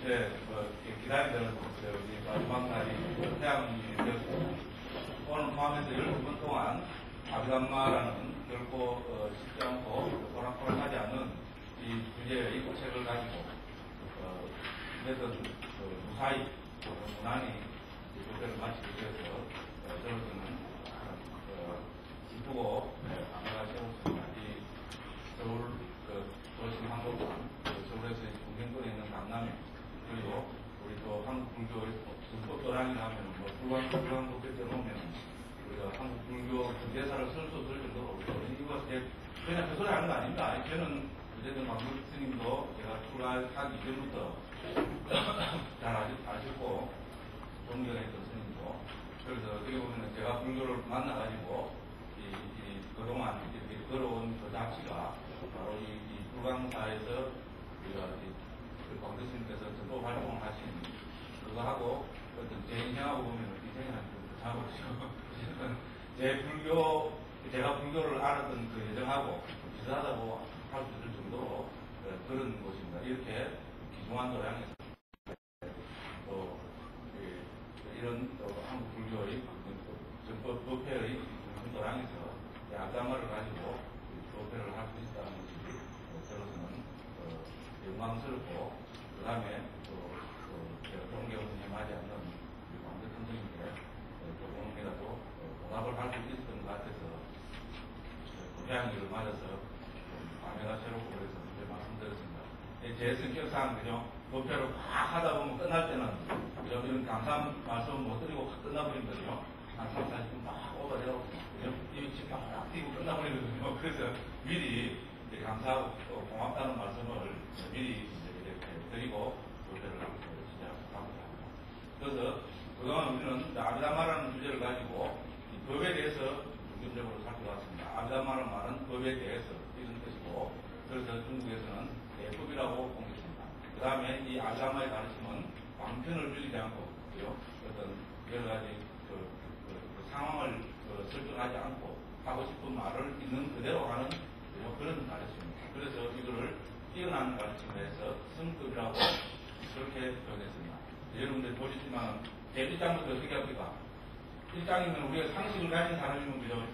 이제 기다리던 마지막 날이 태양이 되었습니다. 오늘 포함해서 12번 동안 아비담마라는 결코 쉽지 않고 호락호락하지 않은 이 주제의 책을 가지고 무사히 무난히 교대를 마치게 되어서 저로서는 기쁘고 아내가 세웠습니다. 이 서울 도심 한복판 서울에서 중심권에 있는 강남에 그리고 우리 또 한국 불교의 불법 도량이라 하면 불광 법회때 오면 우리가 한국 불교 대사를 쓸 수 없을 정도로 이거 그냥 그 소리 하는 거 아닙니다. 저는 어쨌든 박물 스님도 제가 출가하기 이전부터 잘 아시고 존경했던 스님도 그래서 어떻게 보면 제가 불교를 만나가지고 그동안 이렇게 걸어온 그 잡지가 바로 이 불광사에서 우리가 광대 스님께서 전도 활동을 하신 그거하고 어떤 제 인생하고 보면 인생이라는 좀 잡으시고 제가 불교를 알았던 그 예정하고 비슷하다고 할 수 있을 정도로 그런 곳입니다. 이렇게 귀중한 도량에서 또 이런 한국 불교의 전법 법회의 도량에서 아담마를 가지고 법회를 할 수 있다는 것이 저로서는 영광스럽고 그 다음에 또 제가 존경을 해마지 않는 광대 선생님께 조금이라도 보답을 할 수 있었던 것 같아서 고향기를 맞아서 감회가 새롭고 그래서 이제 말씀드렸습니다. 제 성격상 그죠 법회를 확 하다 보면 끝날 때는 그죠 이런 감사한 말씀 못 드리고 확 끝나버리거든요. 한 3, 40분 막 오버되고 이 집에 확 뛰고 끝나버리거든요. 그래서 미리 이제 감사하고 또 고맙다는 말씀을 미리 이제 드리고 법회를 시작하고자 합니다. 그래서 그동안 우리는 아비담마라는 주제를 가지고 이 법에 대해서 중점적으로 살펴봤습니다. 아비담마라는 말은 법에 대해서 이런 뜻이고 그래서 중국에서는 대법이라고 공개했습니다. 그 다음에 이 아비담마의 가르침은 방편을 줄이지 않고 어떤 여러 가지 상황을 설정하지 않고 하고 싶은 말을 있는 그대로 하는 그런 가르침입니다. 그래서 이거를 뛰어난 가르침에 해서 성급이라고 그렇게 표현했습니다. 여러분들 보시지만 제 1장부터 어떻게 합니까? 1장이면 우리가 상식을 가진 사람이면 그죠?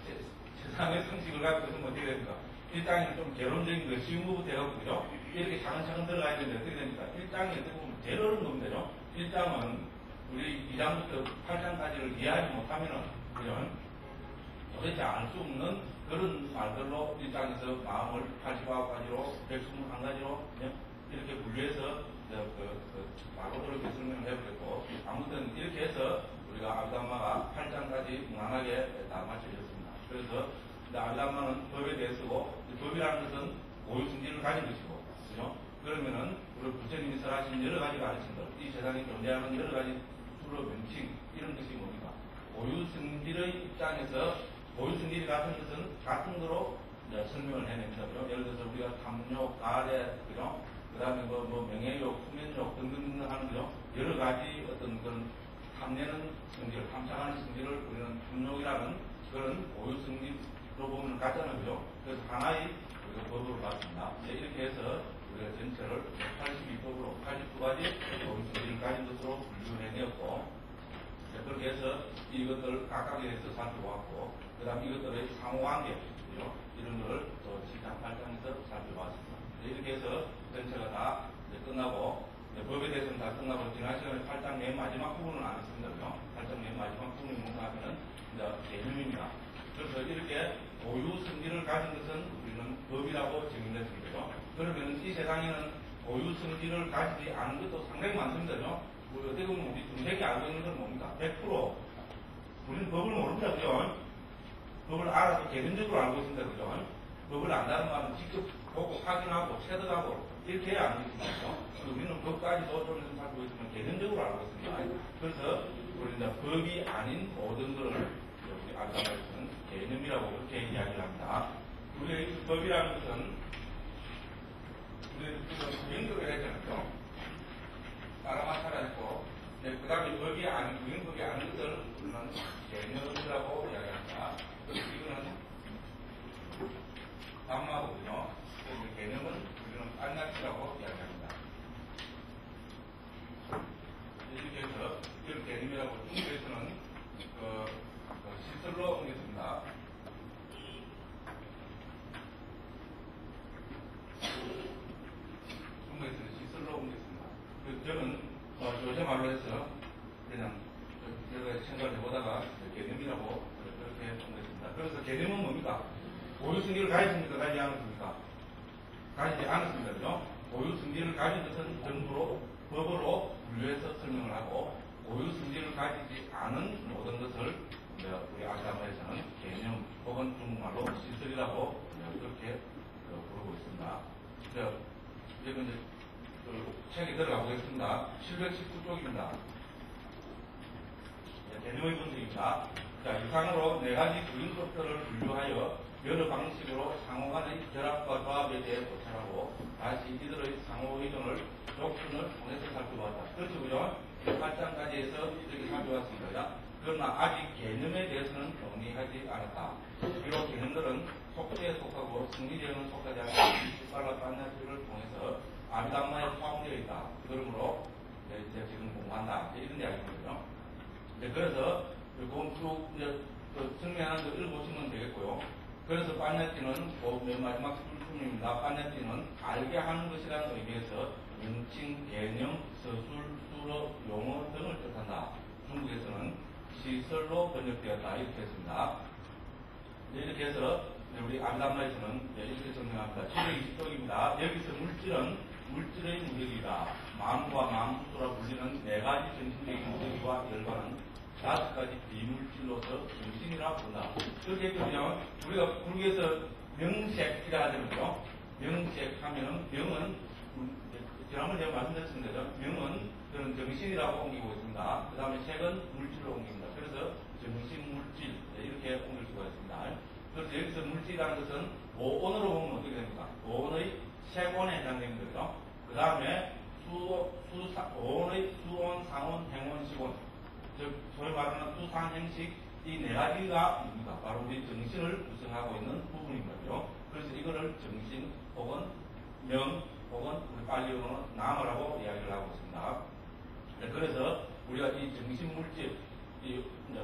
세상의 상식을 가지고 있으면 어떻게 됩니까? 1장에는 좀 개론적인 거 쉬운 것부터 해갖고 그죠? 이렇게 차근차근 들어가야 되는데 어떻게 됩니까? 1장이 어떻게 보면 제일 어려운 겁니다. 1장은 우리 2장부터 8장까지를 이해하지 못하면은 그죠? 도대체 알 수 없는 그런 말들로 1장에서 마음을 89가지로 121가지로 이렇게 분류해서 마고도를 설명을 해보겠고 아무튼 이렇게 해서 우리가 아비담마가 8장까지 무난하게 다 마쳐졌습니다. 그래서 아비담마는 법에 대해서고 법이라는 것은 고유승질을 가진 것이고 그죠? 그러면은 우리 부처님이 설하신 여러 가지 가르침들 이 세상에 존재하는 여러 가지 주로 명칭 이런 것이 뭡니까? 고유승질의 입장에서 고유승질이 같은 것은 같은 거로 설명을 해냅니다. 예를 들어서 우리가 탐욕, 가래, 그죠? 그 다음에 명예욕, 수면욕 등등 하는 거죠. 여러 가지 어떤 그런 탐내는 성질, 탐상하는 성질을 우리는 탐욕이라는 그런 고유성질로 보면 같잖아요. 그죠? 그래서 하나의 우리가 법으로 봤습니다. 이렇게 해서 우리가 전체를 82법으로 82가지 고유성질을 가진 것으로 분류해내었고 그렇게 해서 이것들 각각에 대해서 살펴봤고 그 다음 이것들의 상호관계 그죠? 이런 걸 또 7장 8장에서 살펴봤습니다. 이렇게 해서 전체가 다 끝나고 법에 대해서는 다 끝나고 지난 시간에 8장 맨 마지막 부분은 안 했습니다. 8장 맨 마지막 부분이 뭔가 하면은 개념입니다. 그래서 이렇게 고유 성질을 가진 것은 우리는 법이라고 정의했습니다. 그러면 이 세상에는 고유 성질을 가지지 않은 것도 상당히 많습니다. 어떻게 보면 우리 중생이 알고 있는 건 뭡니까? 100% 우리는 법을 모릅니다. 그죠? 법을 알아도 개념적으로 알고 있습니다. 그죠? 법을 안다는 말은 직접 보고 확인하고 체득하고 이렇게 해야 아는 것입니다. 우리는 법까지도 좀 살고 있으면 개념적으로 알고 있습니다. 그래서 우리는 법이 아닌 모든 것을 우리 아까말씀은 개념이라고 그렇게 이야기를 합니다. 우리의 법이라는 것은 우리는 구현법이라 했잖아요. 따라마차라 했고 그 다음에 법이 아닌 구현법이 아닌 것을 우리는 개념이라고 이야기합니다. 이거는 담마거든요. 개념은 우리는 안나치라고 이야기합니다. 말로 해서 그냥 제가 생각을 해보다가 개념이라고 그렇게 한 것입니다. 그래서 개념은 뭡니까? 고유승리를 가졌습니까? 가지지 않았습니까? 가지지 않았습니다. 그죠? 고유승리를 가진 것은 정부로, 법으로 분류해서 설명을 하고, 고유승리를 가지지 않은 모든 것을 우리 아시아말에서는 개념 혹은 중국말로 시설이라고 그렇게 부르고 있습니다. 지금 이제 책에 들어가 보겠습니다. 719쪽입니다. 개념의 분석입니다. 자, 이상으로 네 가지 구인속도를 분류하여 여러 방식으로 상호 간의 결합과 조합에 대해 고찰하고 다시 이들의 상호 의존을 욕순을 통해서 살펴보았다. 그렇죠, 그죠? 8장까지 해서 이렇게 살펴봤습니다. 그러나 아직 개념에 대해서는 정리하지 않았다. 비록 개념들은 속죄에 속하고 승리제에는 속하지 않고 빨라 빤냐지를 통해서 아비담마에 포함되어 있다. 그러므로 이제 지금 공부한다. 이런 이야기거든요. 그래서 쭉 설명하는 거 읽어보시면 되겠고요. 그래서 빤냐티는 맨 마지막 술품입니다. 빤냐티는 알게 하는 것이라는 의미에서 명칭, 개념, 서술, 수로, 용어 등을 뜻한다. 중국에서는 시설로 번역되었다. 이렇게 했습니다. 이렇게 해서 우리 아비담마에서는 이렇게 설명합니다. 720쪽입니다. 여기서 물질은 물질의 무력이다. 마음과 마음수소라 불리는 네 가지 정신적인 무력과 열과는 다섯 가지 비물질로서 정신이라 부른다. 그렇게 했거든요. 우리가 불교에서 명색이라 하잖아요. 명색하면은 명은 지난번에 제가 말씀드렸습니다. 명은 그런 정신이라고 옮기고 있습니다. 그 다음에 색은 물질로 옮깁니다. 그래서 정신, 물질 이렇게 옮길 수가 있습니다. 그래서 여기서 물질이라는 것은 오온으로 보면 어떻게 됩니까? 오온의 색온에 해당되는 거죠. 그 다음에 오온의 수온, 상온, 행온, 식온, 즉 소위 말하는 수상, 행식 이 네 가지가 뭡니까? 바로 우리 정신을 구성하고 있는 부분인 거죠. 그래서 이거를 정신 혹은 명 혹은 우리 빨리어로는 나무라고 이야기를 하고 있습니다. 그래서 우리가 이 정신물질,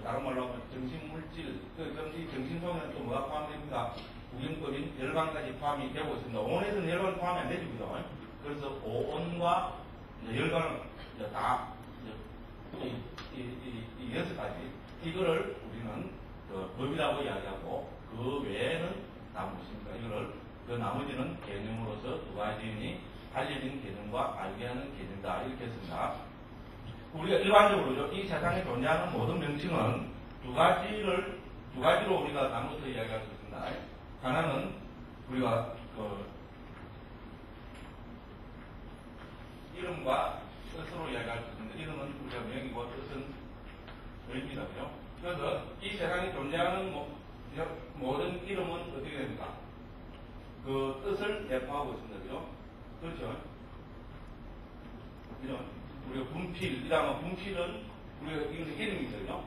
다른 말로 하면 정신물질, 그럼 이 정신 속에는 또 뭐가 포함됩니까? 구경법인 열반까지 포함이 되고 있습니다. 오온에서는 열반 포함이 안 되죠, 그죠? 그래서 오온과 열반은 다 이 여섯 가지 이거를 우리는 법이라고 이야기하고 그 외에는 다 무엇입니까? 이거를 그 나머지는 개념으로서 두 가지니 알려진 개념과 알게 하는 개념이다. 이렇게 했습니다. 우리가 일반적으로 이 세상에 존재하는 모든 명칭은 두 가지로 우리가 나눠서 이야기할 수 있습니다. 하나는 우리가 이름과 뜻으로 이야기할 수 있는데 이름은 우리가 명이고 뜻은 의미다. 그래서 이 세상에 존재하는 모든 이름은 어떻게 됩니까? 그 뜻을 내포하고 있습니다. 그렇죠? 우리가 분필이라면 분필은 우리가 이것은 이름이죠.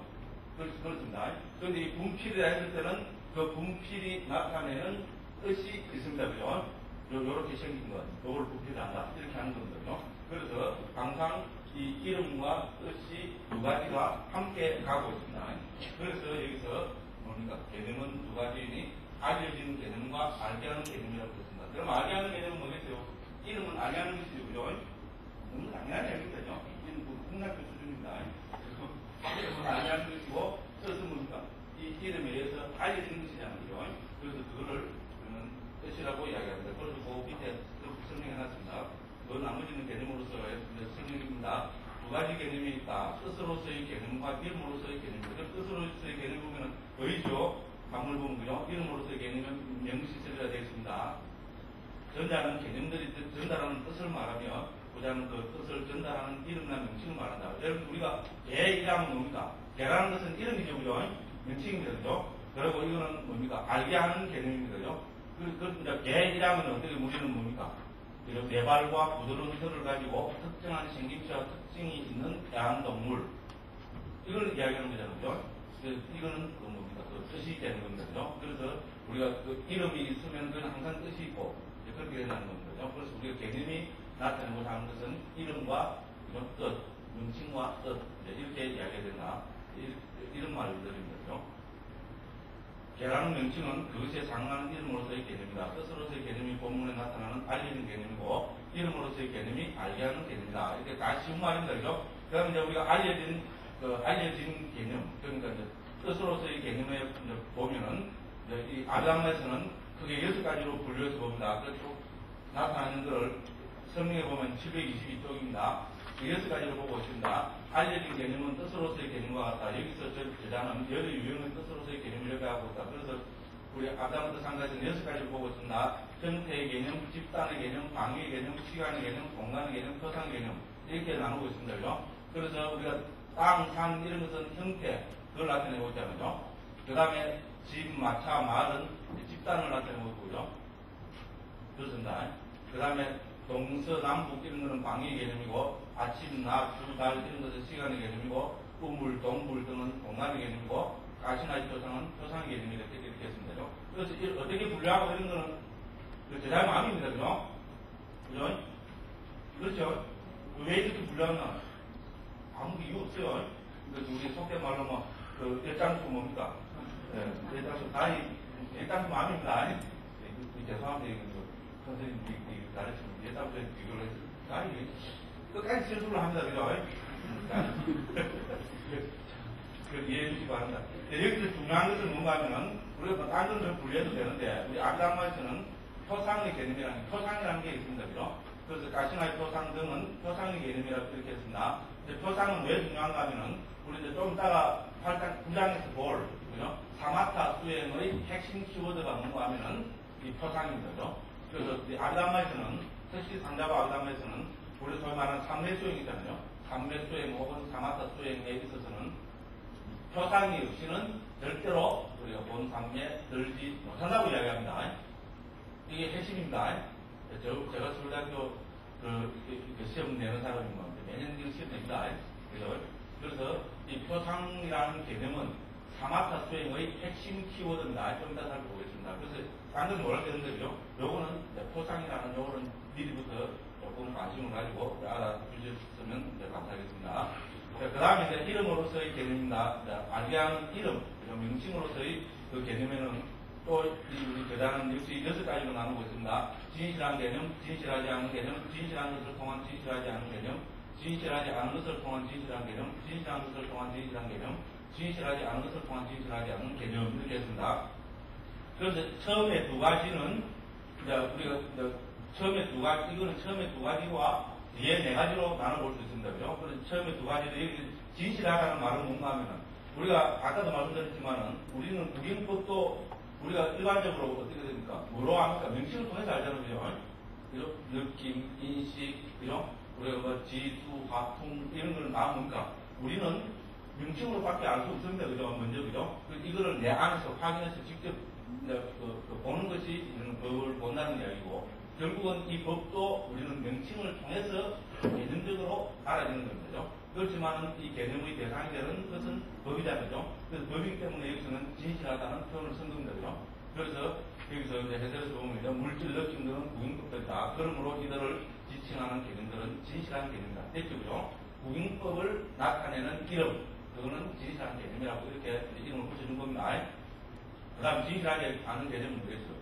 그렇습니다. 그런데 이 분필이라 했을 때는 그 분필이 나타내는 뜻이 있습니다. 그죠? 요렇게 생긴 것. 요걸 분필한다. 이렇게 하는 거거든요. 그래서 항상 이 이름과 뜻이 두 가지가 함께 가고 있습니다. 그래서 여기서 뭡니까? 개념은 두 가지이니 알려지는 개념과 알게 하는 개념이라고 했습니다. 그럼 알게 하는 개념은 뭐겠어요? 이름은 알게 하는 것이죠. 그죠? 당연한 얘기거든요. 이는 국락교 수준입니다. 이름은 알게 하는 것이고 뜻은 뭡니까? 이 이름에 의해서 알려지는 것이잖아요. 그죠? 그래서 그거를 우리는 뜻이라고 이야기합니다. 그래서 그 밑에 설명해놨습니다. 그 나머지는 개념으로서의 설명입니다. 두 가지 개념이 있다. 뜻으로서의 개념과 이름으로서의 개념입니다. 뜻으로서의 개념 보면 의죠. 강물 보면 그죠? 이름으로서의 개념은 명시설이라 되어 있습니다. 전달하는 개념들이 전달하는 뜻을 말하며 보자는 그 뜻을 전달하는 이름이나 명칭을 말한다. 여러분 우리가 개이라면 뭡니까? 개라는 것은 이름이죠. 그죠? 명칭입니다. 그죠? 그리고 이거는 뭡니까? 알게 하는 개념입니다. 그죠? 그 개이라면 어떻게 우리는 뭡니까? 네 발과 부드러운 혀를 가지고 특정한 생김새와 특징이 있는 애완동물. 이걸 이야기하는 거잖아요. 이거는 뭡니까? 뜻이 되는 겁니다. 그래서 우리가 그 이름이 있으면 그는 항상 뜻이 있고 그렇게 된다는 겁니다. 그래서 우리가 개념이 나타내고자 하는 것은 이름과 뜻, 명칭과 뜻 이렇게 이야기해야 된다. 이런 말들입니다. 개라는 명칭은 그것에 상응하는 이름으로서의 개념이다. 뜻으로서의 개념이 본문에 나타나는 알리는 개념이고 이름으로서의 개념이 알게 하는 개념이다. 이렇게 다 쉬운 말입니다. 그죠? 그 다음에 이제 우리가 알려진 개념, 그러니까 이제 뜻으로서의 개념에 이제 보면은, 이제 이 아담에서는 크게 6가지로 분류해서 봅니다. 그쪽 나타나는 것을 설명해 보면 722쪽입니다. 6가지로 보고 있습니다. 알려진 개념은 뜻으로서의 개념과 같다. 여기서 저자는 여러 유형의 뜻으로서의 개념을 이렇게 하고 있다. 그래서 우리 아담부터 상가에서는 6가지를 보고 있습니다. 형태의 개념, 집단의 개념, 방위의 개념, 시간의 개념, 공간의 개념, 표상의 개념 이렇게 나누고 있습니다. 그죠? 그래서 우리가 땅, 산 이런 것은 형태 그걸 나타내고 있잖아요. 그 다음에 집, 마차, 말은 집단을 나타내고 있고요. 그렇습니다. 그 다음에 동서남북 이런 것은 방위의 개념이고 아침, 낮, 주, 달 이런 것은 시간의 개념이고 우물, 동물 등은 공간의 개념이고 가시나 표상은 표상의 개념이 이렇게 있습니다. 그래서 어떻게 분류하고 이런 거는 제자의 마음입니다. 그죠? 그죠? 그렇죠? 왜 이렇게 분류하나? 아무 이유 없어요. 그래서 우리 속된 말로 뭐, 열장수 뭡니까? 열장수 다리, 열장수 마음입니다. 죄송합니다. 선생님이 가르치면 열장수에 비교를 해서 다리, 끝까지 실수를 합니다. 그죠? 이해해 주시기 바랍니다. 여기서 중요한 것은 뭔가 하면은, 우리가 다른 것을 분류해도 되는데, 우리 아담마에서는 표상의 개념이라는, 표상이라는 게 있습니다. 그죠? 그래서 가시나의 표상 등은 표상의 개념이라고 이렇게 했습니다. 근데 표상은 왜 중요한가 하면은, 우리 이제 좀 이따가 9장에서 볼, 그죠? 사마타 수행의 핵심 키워드가 뭔가 하면은, 이 표상입니다. 그죠? 그래서 이 아담마에서는, 특히 상자와 아담마에서는, 우리 소위 말하는 삼매 수행이잖아요. 삼매 수행 혹은 사마타 수행에 있어서는, 표상이 없이는 절대로 우리가 본 상에 들지 못한다고 이야기합니다. 이게 핵심입니다. 제가 서울대학교 시험 내는 사람인 건데 매년 시험 냅니다. 그래서 이 표상이라는 개념은 사마타 수행의 핵심 키워드입니다. 좀 이따 살펴보겠습니다. 그래서 딴 건 뭐라 되는데 요 요거는 표상이라는 요거는 미리부터 조금 관심을 가지고 알아주셨으면 감사하겠습니다. 그 다음에 이제 이름으로서의 개념입니다. 알게 하는 이름, 명칭으로서의 그 개념에는 또 우리 교단은 역시 6가지로 나누고 있습니다. 진실한 개념, 진실하지 않은 개념, 진실한 것을 통한 진실하지 않은 개념, 진실하지 않은 것을 통한 진실한 개념, 진실한 것을 통한 진실한 개념, 진실하지 않은 것을 통한 진실하지 않은 개념 이렇게 했습니다. 그래서 처음에 2가지는 이제 우리가 처음에 2가지, 이거는 처음에 2가지와 뒤에 4가지로 나눠볼 수 있습니다. 그죠? 그래서 처음에 2가지도 여기 진실하다는 말은 뭔가 하면은, 우리가 아까도 말씀드렸지만은, 우리는 구경법도 우리가 일반적으로 어떻게 됩니까? 뭐로 합니까? 명칭을 통해서 알잖아요. 그죠? 그죠? 느낌, 인식, 그죠? 우리가 뭐 지수, 화풍, 이런 걸 나누니까, 우리는 명칭으로밖에 알 수 없습니다. 그죠? 먼저, 그죠? 이거를 내 안에서 확인해서 직접 보는 것이 이런 법을 본다는 이야기고, 결국은 이 법도 우리는 명칭을 통해서 개념적으로 알아지는 겁니다. 그렇지만 이 개념의 대상이 되는 것은 법이잖아요. 그래서 법이기 때문에 여기서는 진실하다는 표현을 쓴 겁니다. 그래서 여기서 이제 해설에서 보면 물질 느낌 등은 구경법들이다. 그러므로 이들을 지칭하는 개념들은 진실한 개념이다. 됐죠? 그죠? 구경법을 나타내는 이름, 그거는 진실한 개념이라고 이렇게 이름을 붙여준 겁니다. 그 다음 진실하지 않은 개념은 뭐겠어요?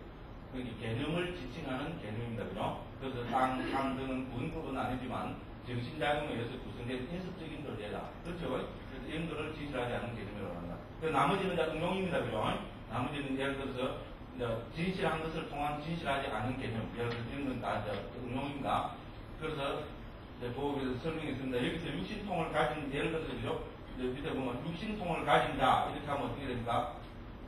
개념을 지칭하는 개념입니다. 그죠? 그래서 땅, 산 등은 구분법은 아니지만 정신작용에 의해서 구성된 인습적인 존재다. 그렇죠? 그래서 이런 것을 진실하지 않은 개념이라고 합니다. 나머지는 다 응용입니다. 그죠? 나머지는 예를 들어서 진실한 것을 통한 진실하지 않은 개념, 예를 들어서 이런 건 다 응용입니다. 그래서 보호에서 설명했습니다. 여기서 육신통을 가진, 예를 들어서 그죠? 밑에 보면 육신통을 가진다. 이렇게 하면 어떻게 됩니까?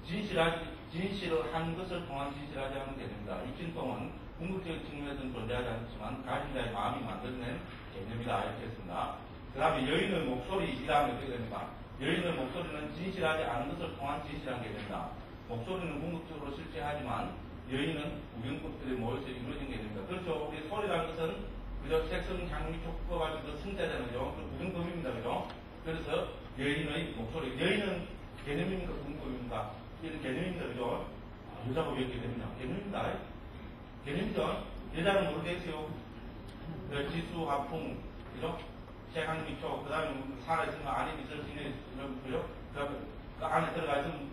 진실을 한 것을 통한 진실하지 않은 개념이다. 육신통은 궁극적인 측면에서는 존재하지 않지만 가진 자의 마음이 만들어낸 개념이다. 이렇게 했습니다. 그 다음에 여인의 목소리, 이 다음에 어떻게 됩니까? 여인의 목소리는 진실하지 않은 것을 통한 진실한 개념이다. 목소리는 궁극적으로 실체하지만 여인은 우경법들이 모여서 이루어진 개념이다. 그렇죠? 우리 소리라는 것은 그저 색성, 향미, 촉과 가지고 승자잖아요. 우경법입니다. 그죠? 그래서 여인의 목소리, 여인은 개념입니까? 우경법입니까? 이런 개념입니다. 그죠? 여자가 왜 이렇게 됩니다. 개념입니다. 개념이죠. 여자는 모르겠어요. 지수, 화풍, 그죠? 색한 미초, 그 다음에 살아있으면 안에 있을 수 있는, 그죠? 그 안에 들어가 있으면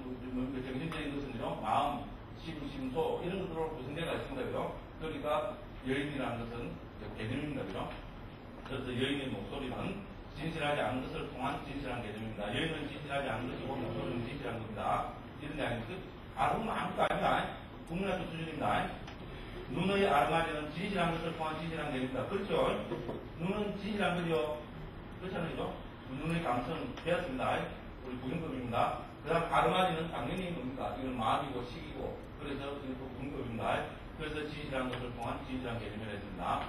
정신적인 것은, 그죠? 마음, 심소, 이런 것들로 구성되어 있습니다. 그죠? 그러니까 여인이라는 것은 개념입니다. 그죠? 그래서 여인의 목소리는 진실하지 않은 것을 통한 진실한 개념입니다. 여인은 진실하지 않은 것이고 목소리는 진실한 겁니다. 이런 게 아니고 알아보면 아무것도 아닙니다. 국민학교 수준입니다. 눈의 알맞이는 진실한 것을 통한 진실한 개념입니다. 그렇죠? 눈은 진실한 거죠. 그렇잖아요. 눈의 감성은 배웠습니다. 우리 구경법입니다. 그 다음 알맞이는 당연히 뭡니까? 이건 마음이고 식이고 그래서 이것도 구경법입니다. 그래서 진실한 것을 통한 진실한 개념이라 했습니다.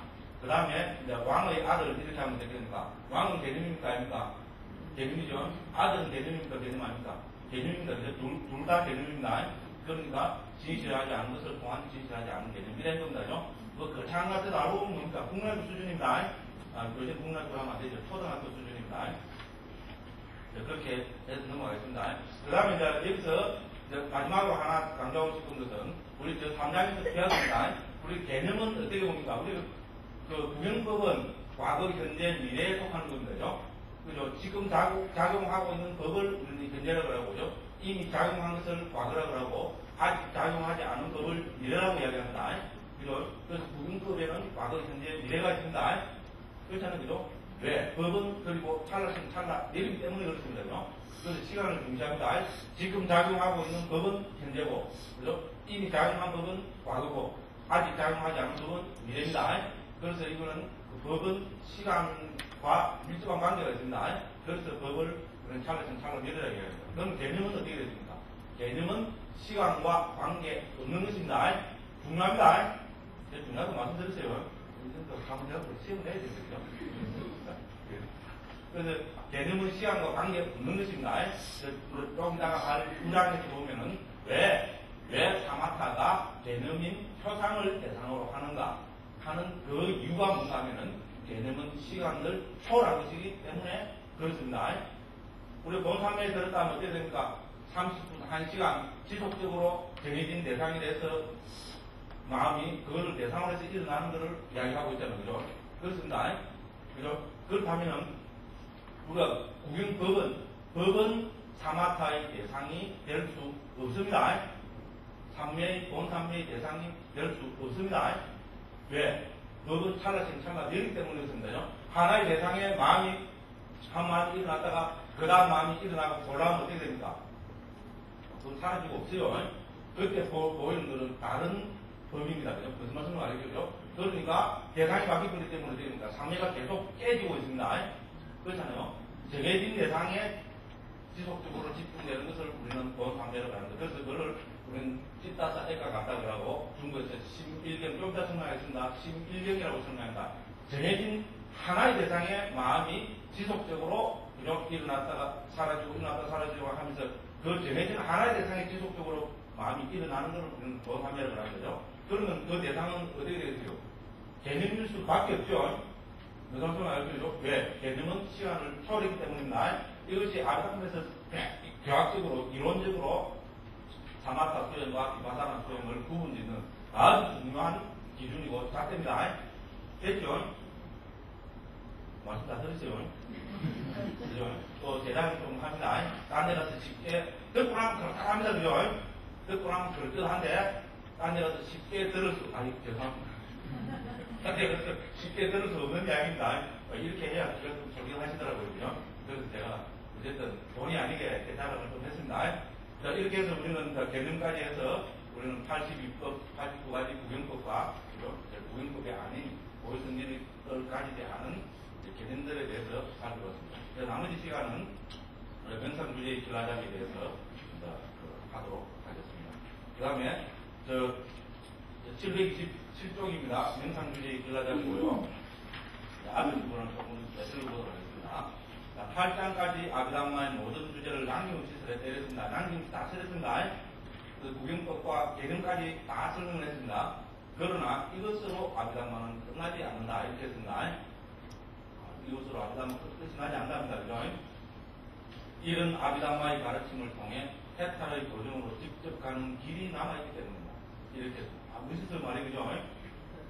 그 다음에 이제 왕의 아들을 이렇게 하면 되겠습니까? 왕은 개념입니까? 아닙니까? 개념이죠. 아들은 개념입니까? 개념 아닙니까? 개념입니다. 둘 다 개념입니다. 그러니까 진실하지 않은 것을 통한 진실하지 않은 개념이라는 겁니다. 뭐 거창한 것을 알고 보면 뭡니까? 국민학교 수준입니다. 요새 국민학교 하면 안 되죠. 초등학교 수준입니다. 그렇게 해서 넘어가겠습니다. 그 다음에 이제 여기서 이제 마지막으로 하나 강조하고 싶은 것은 우리 저 3장에서 배웠습니다. 우리 개념은 어떻게 봅니까? 우리 그 구형법은 과거, 현재, 미래에 속하는 겁니다. 그죠? 지금 작용하고 있는 법을 우리는 현재라고 하고요. 이미 작용한 것을 과거라고 하고 아직 작용하지 않은 법을 미래라고 이야기합니다. 그죠? 그래서 구형법에는 과거, 현재, 미래가 있습니다. 그렇잖아요. 그죠? 왜? 법은 그리고 찰나성 찰나 내리기 때문에 그렇습니다. 그죠? 그래서 시간을 중시합니다. 지금 작용하고 있는 법은 현재고, 그죠? 이미 작용한 법은 과거고, 아직 작용하지 않은 법은 미래입니다. 그래서 이거는 그 법은 시간과 밀접한 관계가 있습니다. 그래서 법을 우리는 찰나성 찰나 미래라고 이야기합니다. 그럼 개념은 어떻게 되십니까? 개념은 시간과 관계 없는 것입니다. 중요합니다. 중요하다고 말씀드렸어요. 한번 내가 시험을 해야 되거든요. 그래서 개념은 시간과 관계 없는 것입니다. 조금 이따가 2장에서 보면은 왜 사마타가 개념인 표상을 대상으로 하는가 하는 그 이유가 뭔가 하면은 개념은 시간을 초월한 것이기 때문에 그렇습니다. 우리 본상매에 들었다면 어떻게 됩니까? 30분, 1시간 지속적으로 정해진 대상에 대해서 마음이 그거를 대상으로 해서 일어나는 것을 이야기하고 있잖아요. 그죠? 그렇습니다. 그죠? 그렇다면은 우리가 구경법은 사마타의 대상이 될 수 없습니다. 본삼매의 대상이 될 수 없습니다. 왜? 법은 찰나성 찰나 되기 때문에 그렇습니다. 하나의 대상에 마음이 한 마음이 일어났다가 그 다음 마음이 일어나고 돌아오면 어떻게 됩니까? 그건 사라지고 없어요. 그때 보이는 것은 다른 법입니다. 그죠? 무슨 말씀을 알겠죠? 그러니까 대상이 바뀌기 때문에 어떻게 됩니까? 삼매가 계속 깨지고 있습니다. 그렇잖아요. 정해진 대상에 지속적으로 집중되는 것을 우리는 본삼매라고 합니다. 그래서 그걸 우리는 찢다사 액과 같다고 하고 중국에서 심일경, 좀 이따 설명하겠습니다. 심일경이라고 설명합니다. 정해진 하나의 대상에 마음이 지속적으로 일어났다가 사라지고 일어났다가 사라지고 하면서 그 정해진 하나의 대상에 지속적으로 마음이 일어나는 것을 우리는 본삼매라고 하는 거죠. 그러면 그 대상은 어떻게 되겠어요? 개념일 수밖에 없죠. 무슨 말씀을 알려주죠? 왜? 개념은 시간을 초월했기 때문입니다. 이것이 아리타품에서 교학적으로, 이론적으로 사마타 수행과 비파사나 수행을 구분짓는 아주 중요한 기준이고 잣대입니다. 됐죠? 말씀 다 들으세요? 그죠? 또 제작을 좀 합니다. 딴 데 가서 쉽게, 듣고 나면 그렇다합니다. 그죠? 듣고 나면 그럴듯한데, 딴 데 가서 쉽게 들을 수, 죄송합니다. 그래서 쉽게 들을 수 없는 이야기입니다. 이렇게 해야 좀 적용하시더라고요. 그죠? 그래서 제가 어쨌든 본의 아니게 대답을 좀 했습니다. 자, 이렇게 해서 우리는 개념까지 해서 우리는 82법, 89가지 구경법과 구경법이 아닌 고유성질을 가지지 않은 개념들에 대해서 살펴봤습니다. 나머지 시간은 명상주의 길라잡이에 대해서 하도록 하겠습니다. 그 다음에 727쪽입니다. 명상주의 길라잡이고요. 앞에 부분은 조금 읽어보도록 하겠습니다. 8장까지 아비담마의 모든 주제를 남김없이 때렸습니다. 남김없이 다 때렸습니다. 그 구경법과 개념까지 다 설명을 했습니다. 그러나 이것으로 아비담마는 끝나지 않는다. 이렇게 했습니다. 이것으로 아비담마 끝이 나지 않는답니다. 그죠? 이런 아비담마의 가르침을 통해 해탈의 도정으로 직접 가는 길이 남아있기 때문입니다. 이렇게 했습니다. 무슨 말이 그죠?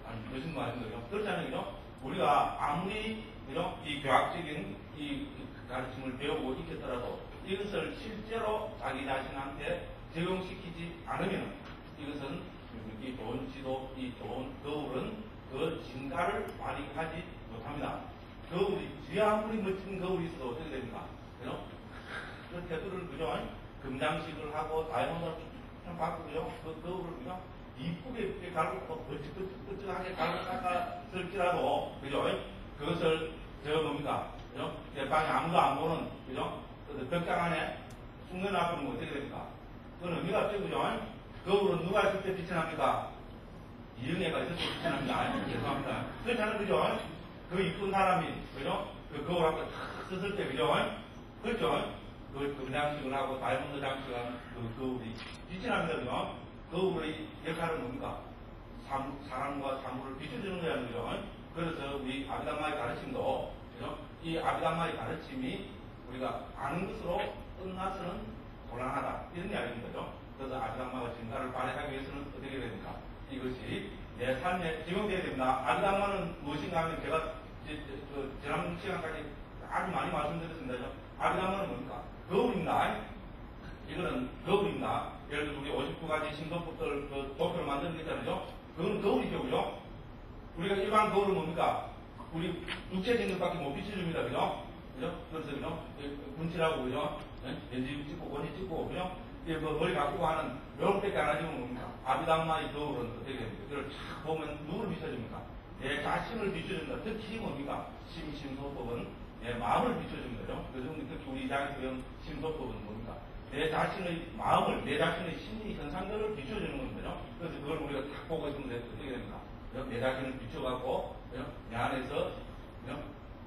아니, 무슨 말인가요? 그렇잖아요. 그죠? 우리가 아무리 그죠? 이 교학적인 이 가르침을 배우고 익혔더라도 이것을 실제로 자기 자신한테 적용시키지 않으면 이것은 이 좋은 지도, 이 좋은 거울은 그 진가를 발휘하지 못합니다. 거울이, 아무리 멋진 거울이 있어도 어떻게 됩니까? 그죠? 그 태도를, 그죠? 금장식을 하고, 다이아몬드를 좀 바꾸고요. 그 거울을 그냥 이쁘게 갈고, 삐쭉삐쭉하게 갈았을지라도, 그죠? 그것을, 뭡니까? 그죠? 내 방에 아무도 안 보는, 그죠? 그 벽장 안에 숨겨놔버리면 어떻게 됩니까? 그건 의미가 없죠, 그죠? 거울은 누가 있을 때 빛이 납니까? 이영애가 있을 때 빛이 납니다. 죄송합니다. 그렇잖아요, 그죠? 그 이쁜 사람이, 그죠? 그 거울 앞에 탁 썼을 때, 그죠? 그렇죠? 그 금장식을 하고 다이아몬드 장식을 하는 그 거울이 빛이 납니다, 그죠? 거울의 역할은 뭡니까? 사랑과 사물을 비춰주는 거라는 거죠. 그래서 우리 아비담마의 가르침도, 그죠? 이 아비담마의 가르침이 우리가 아는 것으로 끝나서는 곤란하다. 이런 이야기인 거죠. 그래서 아비담마가 진가를 발휘하기 위해서는 어떻게 해야 됩니까? 이것이 내 삶에 적용되어야 됩니다. 아비담마는 무엇인가 하면 제가 지난 시간까지 아주 많이 말씀드렸습니다. 아비담마는 뭡니까? 거울입니다. 이거는 거울입니다. 예를 들어 우리 59가지 신도법들 그 도표를 만드는 게 있잖아요. 그건 거울이죠, 그죠? 우리가 일반 거울은 뭡니까? 우리 육체적인 것밖에 못 비춰줍니다, 그죠? 그죠? 그래서, 그죠? 분칠하고, 그죠? 연지 찍고, 원지 찍고, 그죠? 뭐 머리 가꾸고 하는, 요렇게밖에 안 하시면 뭡니까? 아비담마의 거울은 어떻게 됩니까? 그걸 탁 보면 누구를 비춰줍니까? 내 자신을 비춰줍니다. 특히 뭡니까? 심소법은 내 마음을 비춰줍니다, 그죠? 그래서 특히 우리 장에서 배운 심소법은 뭡니까? 내 자신의 마음을, 내 자신의 심리 현상들을 비춰주는 겁니다. 그래서 그걸 우리가 딱 보고 있으면 어떻게 됩니까? 내 자신을 비춰갖고, 내 안에서,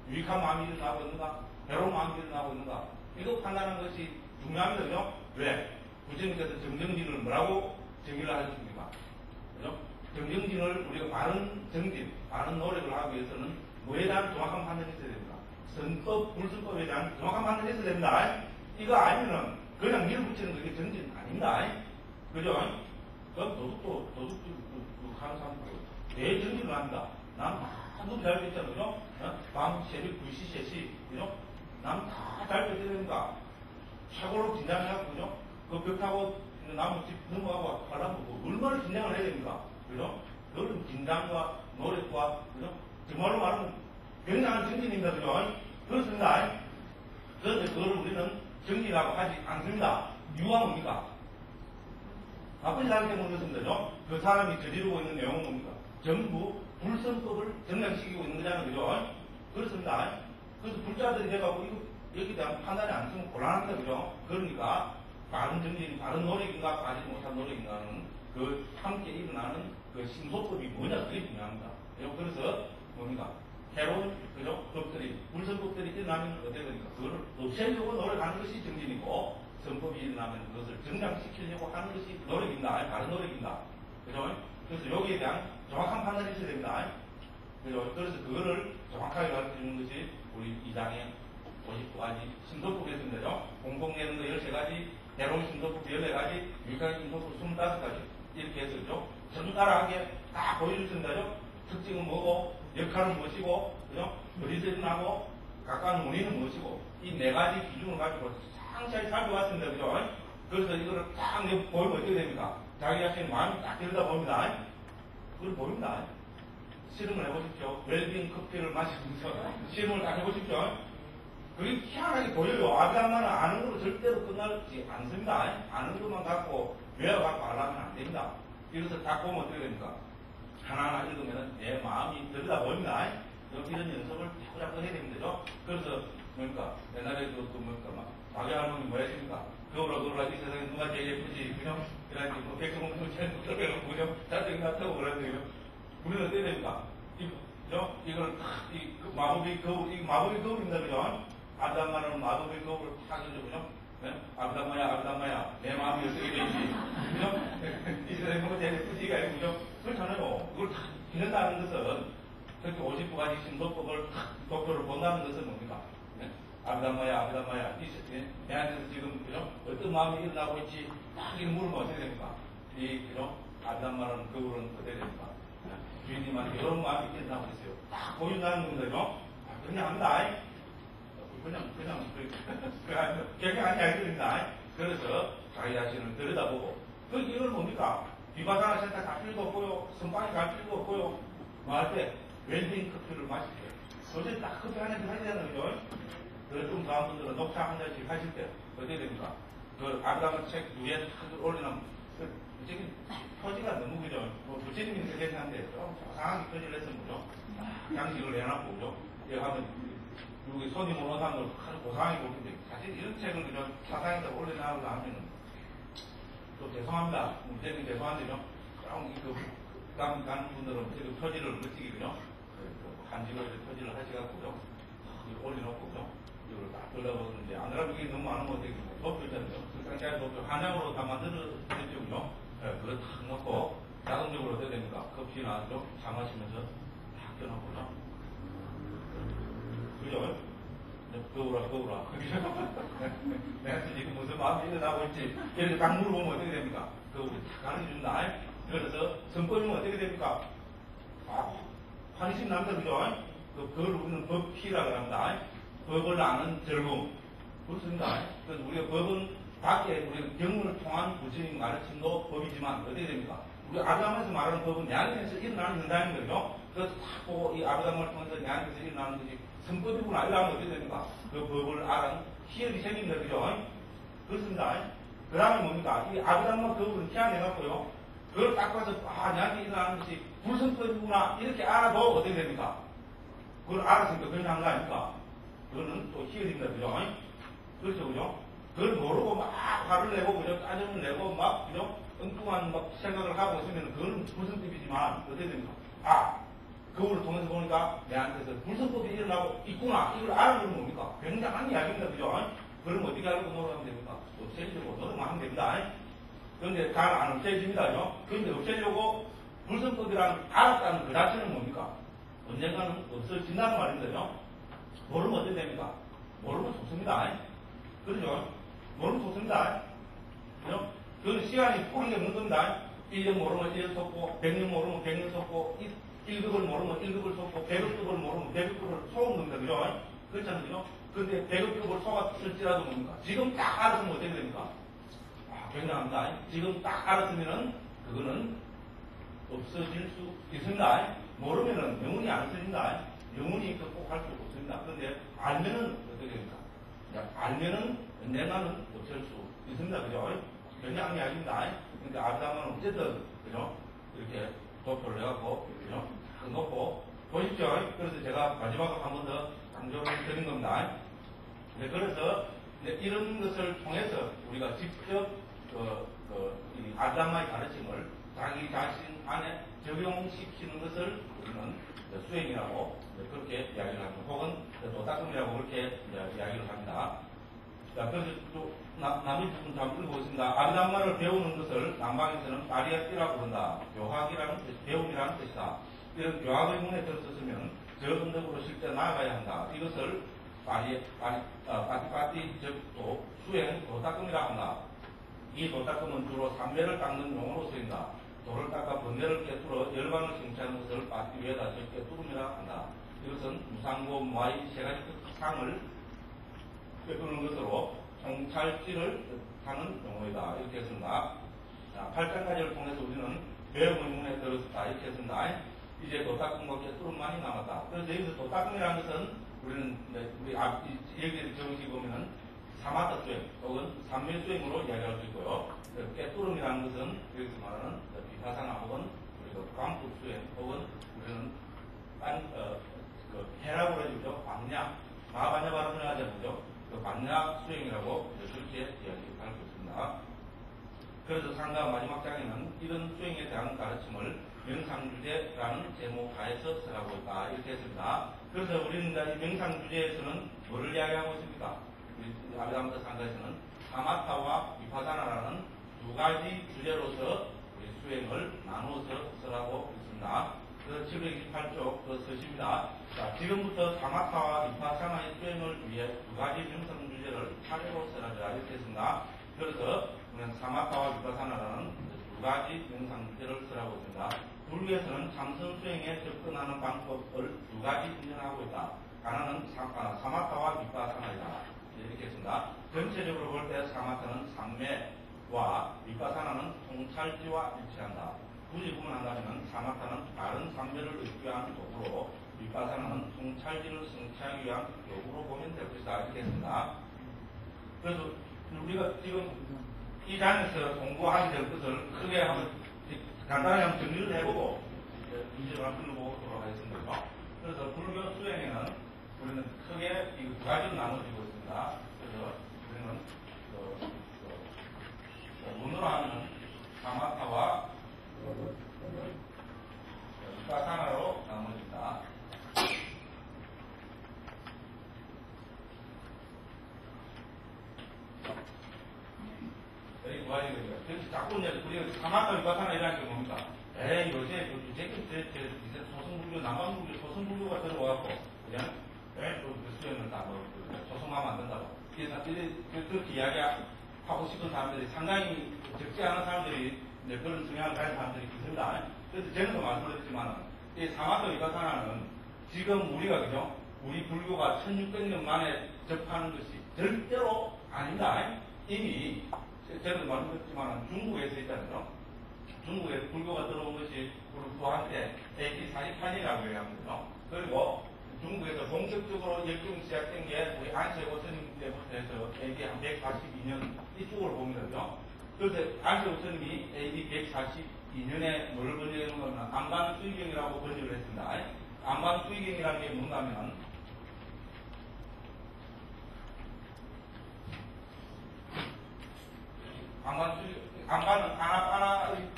유익한 마음이 일어나고 있는가? 괴로운 마음이 일어나고 있는가? 이거 판단하는 것이 중요합니다. 그죠? 왜? 부처님께서 정정진을 뭐라고 정의를 하셨습니까? 그죠? 정정진을 우리가 바른 정진, 바른 노력을 하기 위해서는 뭐에 대한 정확한 판단이 있어야 됩니다. 선법, 불선법에 대한 정확한 판단이 있어야 됩니다. 이거 아니면은 그냥 밀붙이는 그게 정진 아닙니다. 그죠? 도둑도 하는 사람도 내 정진을 합니다. 난 다도 잘 됐잖아요. 그죠? 밤 새벽 2시, 3시, 그죠? 난 다 잘 됐어야 됩니다. 최고로 긴장해갖고, 그죠? 그 벽 타고 나무 집 넘어가고 하려면 얼마나 긴장을 해야 됩니까? 그죠? 그런 긴장과 노력과, 그죠? 정말로 말하면 굉장한 정진입니다. 그죠? 그렇습니다. 그런데 그걸 우리는 정진이라고 하지 않습니다. 이유가 뭡니까? 나쁜 사람 때문에 그렇습니다. 그죠? 그 사람이 저지르고 있는 내용은 뭡니까? 전부 불선법을 정량시키고 있는 거잖아요. 그죠? 그렇습니다. 그래서 불자들이 돼가고 여기에 대한 판단이 안 쓰면 곤란합니다. 그죠? 그러니까 바른 정진이 바른 노력인가 빠지지 못한 노력인가는 그 함께 일어나는 그 심소법이 뭐냐 그게 중요합니다. 그래서 뭡니까? 새로운 그죠? 법들이 불선법들이 일어나면 어떻게 됩니까? 그거를 없애려고 노력하는 것이 정진이고 선법이 일어나면 그것을 정장시키려고 하는 것이 노력입니다. 바른 노력입니다. 그죠? 그래서 여기에 대한 정확한 판단이 있어야 됩니다. 그죠? 그래서 그거를 정확하게 가르쳐주는 것이 우리 2장의 59가지 신도법이었습니다. 공공내는 거 13가지, 대롱 신도법 14가지, 유익한 신도법 25가지 이렇게 해서 그죠? 정갈하게 다 보여주신다. 특징은 뭐고, 역할은 무엇이고, 그죠? 어디서 일어나고, 각각 원인은 무엇이고, 이 4가지 기준을 가지고 상세히 살펴봤습니다. 그죠? 그래서 이거를 딱 보이면 어떻게 됩니까? 자기 자신의 마음이 딱 들여다봅니다. 그걸 보입니다. 실험을 해보십시오. 웰빙 커피를 마시면서 실험을 딱 해보십시오. 그게 희한하게 보여요. 아비담마는 아는 걸로 절대로 끝나지 않습니다. 아는 것만 갖고 외워갖고 알라면 안 됩니다. 이것을 딱 보면 어떻게 됩니까? 하나하나 읽으면 내 마음이 들여다보입니다. 이런 연습을 자꾸자꾸 해야 됩니다. 그래서 뭡니까? 옛날에 뭡니까? 막 박야할머니 뭐 했습니까? 거울아 이 세상에 누가 제일 예쁘지? 그냥 그래가지고 뭐 백성공주 제일 그래가지고 그냥 자세히 낫다고 그러는데요. 우리는 어떻게 됩니까? 이걸 이 마법의 거울, 이 마법의 거울입니다. 그죠? 아비담마는 마법의 거울을 탁 해줘, 그죠? 네? 아비담마야, 내 마음이 어떻게 되지? 그죠? 이 세상에 누가 제일 예쁘지가 아니고, 그죠? 그렇잖아요. 그걸 탁 기른다는 것은, 특히 59가지 신도법을 도표를 본다는 것은 뭡니까? 네? 아비담마야, 내한테서 지금, 그죠? 어떤 마음이 일어나고 있지? 딱 이런 물으면 어떻게 됩니까? 그죠? 아비담마는 거울은 어떻게 됩니까? 주인님한테 이런 마음이 일어나고 있어요. 딱 보인다는 겁니다, 그죠? 그냥 합니다. 그냥 아니 알겠습니다. 그래서 자기 자신을 들여다보고, 이걸 뭡니까? 비바사나 센터 갈 필요도 없고요, 선방에 갈 필요도 없고요, 할 때 웰빙 커피를 마실 때 도저히 딱 커피 한 잔씩 하시잖아요. 그죠? 좀 더한 분들은 녹차 한 잔씩 하실 때 어떻게 됩니까? 그 아름다운 책 위에 탁 올리면 부처님 표지가 너무 그죠? 뭐 부처님이 괜찮은데 좀 이상하게 표지를 했으면 그죠? 양식을 내놨고 그죠? 여기 하면 여기 손님 오는 사람들 아주 고상하게 볼 텐데 사실 이런 책을 그죠? 사상에다 올려놔고 하면은 또 죄송합니다. 부처님 죄송한데요. 좀 가는 분들은 지금 표지를 붙이기 그죠? 한지로 표지를 하시갖고요. 올려놓고 그죠? 이걸 딱 돌려보는데 안 그러면 이게 너무 많은 것 같아요. 도표 있잖아요. 그 도표 한 장으로 다 만들어졌죠. 그죠? 그걸 탁 넣고 자동적으로 어떻게 됩니까? 커피나 좀 차 마시면서 탁 껴놓고요. 그죠? 거울아. 내가 지금 무슨 마음이 일어나고 있지? 이렇게 딱 물어보면 어떻게 됩니까? 거울이 탁 가르쳐준다. 그래서 성법이면 어떻게 됩니까? 환희심 남자, 그죠? 그걸 우리는 법피라고 합니다. 법을 아는 즐거움. 그렇습니다. 그래서 우리가 법은 밖에 우리가 경문을 통한 부처님 가르침도 법이지만 어떻게 됩니까? 우리 아브라함에서 말하는 법은 내 안에서 일어나는 현상인 거죠. 그래서 딱 보고 이 아브라함을 통해서 내 안에서 일어나는 것이 성법이구나 이러면 어떻게 됩니까? 그 법을 알은 희열이 생깁니다. 그죠? 그렇습니다. 그 다음에 뭡니까? 이 아브라함과 그 법을 희한해갖고요. 그걸 딱 봐서 내한테 일어나는 것이 불성법이구나 이렇게 알아도 어떻게 됩니까? 그걸 알았으니까 그냥 한 거 아닙니까? 그거는 또 희열입니다. 그죠? 그렇죠, 그죠? 그걸 모르고 막 화를 내고, 그죠? 짜증을 내고, 막, 그죠? 엉뚱한 막 생각을 하고 있으면 그거는 불성법이지만, 어떻게 됩니까? 그거를 통해서 보니까 내한테서 불성법이 일어나고 있구나. 이걸 알아보면 뭡니까? 굉장한 이야기입니다. 그죠? 그럼 어떻게 알고 노력하면 됩니까? 없애려고 노력만 하면 됩니다. 그런데 잘 안 없애집니다. 그죠? 그런데 없애려고 불성법이란 알았다는 그 자체는 뭡니까? 언젠가는 없어진다는 말인데요. 모르면 어떻게 됩니까? 모르면 좋습니다. 그렇죠? 모르면 좋습니다. 그죠? 그건 시간이 뿌리게 없는 겁니다. 1년 모르면 1년 속고, 100년 모르면 100년 속고, 1급을 모르면 1급을 속고, 100급을 모르면 100급을 속은 겁니다. 그죠? 그렇잖아요. 그죠? 그런데 100급을 속았을지라도 뭡니까? 지금 딱 알았으면 어떻게 됩니까? 굉장합니다. 지금 딱 알았으면은, 그거는 없어질 수 있습니다. 모르면은 영혼이 안 없어진다. 영혼이 극복할 수 없습니다. 그런데 알면은 어떻게 됩니까? 알면은 언젠가는 없앨 수 있습니다. 그죠? 굉장한 이야기입니다. 그러니까 아브라함은 어쨌든, 그죠? 이렇게 도표를 해갖고, 그죠? 놓고, 보십시오. 그래서 제가 마지막으로 한 번 더 강조를 드린 겁니다. 그래서 이런 것을 통해서 우리가 직접 이 아브라함의 가르침을 자기 자신 안에 적용시키는 것을 우리는 수행이라고 그렇게 이야기를 합니다. 혹은 도닦음이라고 그렇게 이야기를 합니다. 자, 그래서 또 나머지 부분 다 읽어보겠습니다. 아브라함말을 배우는 것을 남방에서는 파리아띠라고 부른다. 교학이라는 뜻, 배움이라는 뜻이다. 이런 교학의 문에 들었으면 저 언덕으로 실제 나아가야 한다. 이것을 파티파티 즉 수행 도닦음이라고 한다. 이 도닦음은 주로 삼매를 닦는 용어로 쓰인다. 돌을 닦아 번뇌를 깨뚫어 열반을 성취하는 것을 받기 위해다 적게 뚫음이라 한다. 이것은 무상고 무아이 세 가지 특상을 꿰뚫는 것으로 통찰지를 하는 용어이다. 이렇게 했습니다. 자, 8장까지를 통해서 우리는 배움의 문에 들었다. 이렇게 했습니다. 이제 도닦음과 깨뚫음만이 남았다. 그래서 여기서 도닦음이라는 것은 우리는 우리 얘기를 정식 보면은 사마타 수행 혹은 삼매 수행으로 이야기할 수 있고요. 깨뚫음이라는 것은 여기서 말하는 비파사나 혹은 우리가 광폭 수행 혹은 우리는 해라고 해주죠. 방냐 마바냐 발음을 하자 보죠. 그 방냐 수행이라고 그렇게 이야기할 수 있습니다. 그래서 상가 마지막 장에는 이런 수행에 대한 가르침을 명상주제라는 제목하에서 써가고 있다. 이렇게 했습니다. 그래서 우리는 이 명상주제에서는 뭐를 이야기하고 있습니까? 우리 아브라함서 상가에서는 사마타와 비파사나라는 두 가지 주제로서 우리 수행을 나누어서 써가고 있습니다. 그래서 728쪽 그 서십니다. 자, 지금부터 사마타와 비파사나의 수행을 위해 두 가지 명상주제를 차례로 써라자 이렇게 했습니다. 그래서 우리는 사마타와 비파사나라는 두 가지 명상주제를 쓰라고 있습니다. 불교에서는 참선 수행에 접근하는 방법을 두 가지 인정하고 있다. 하나는 사마타와 비파사나이다. 이렇게 했습니다. 전체적으로 볼 때 사마타는 삼매와 비파사나는 통찰지와 일치한다. 굳이 구분한다면 사마타는 다른 상별을 얻기 위한 도구로 윗바사나는 통찰진을 성취하기 위한 도구로 보면 될 것이다. 이렇게 했습니다. 그래서 우리가 지금 이 장에서 공부하게 될 것을 크게 한번 간단하게 한번 정리를 해보고 문제를 한번 풀고 돌아가겠습니다. 그래서 불교 수행에는 우리는 크게 두 가지로 나눠지고 있습니다. 그래서 우리는 문으로 하는 사마타와 위파사나로 나눠집니다. 여기 두 가지가 있어요. 그래서 자꾸 이제 우리가 사마타 위파사나 이라는 게 뭡니까? 요새 이제 소승불교, 남한불교, 소승불교가 들어와갖고 그냥 수행을 다 소송하면 안 된다고. 그렇게 이야기하고 싶은 사람들이 상당히 적지 않은 사람들이 그런 성향을 가진 사람들이 있습니다. 그래서 저는 말씀드렸지만 이 사마타 위파사나는 지금 우리가 그죠? 우리 불교가 1600년 만에 접하는 것이 절대로 아닙니다. 이미 저도 말씀드렸지만 중국에서 있잖아요. 중국에 불교가 들어온 것이 우리 부한테 AD 48년이라고 얘기합니다. 그리고 중국에서 본격적으로 역경이 시작된 게 우리 안세고 스님 때부터 해서 AD 한 142년 이쪽으로 보면요. 그래서 안세고 스님이 AD 142년에 뭘 번역해 놓은 거는 안반수의경이라고 번역을 했습니다. 안반수의경이라는 게 뭔가면 안반은 아나파나의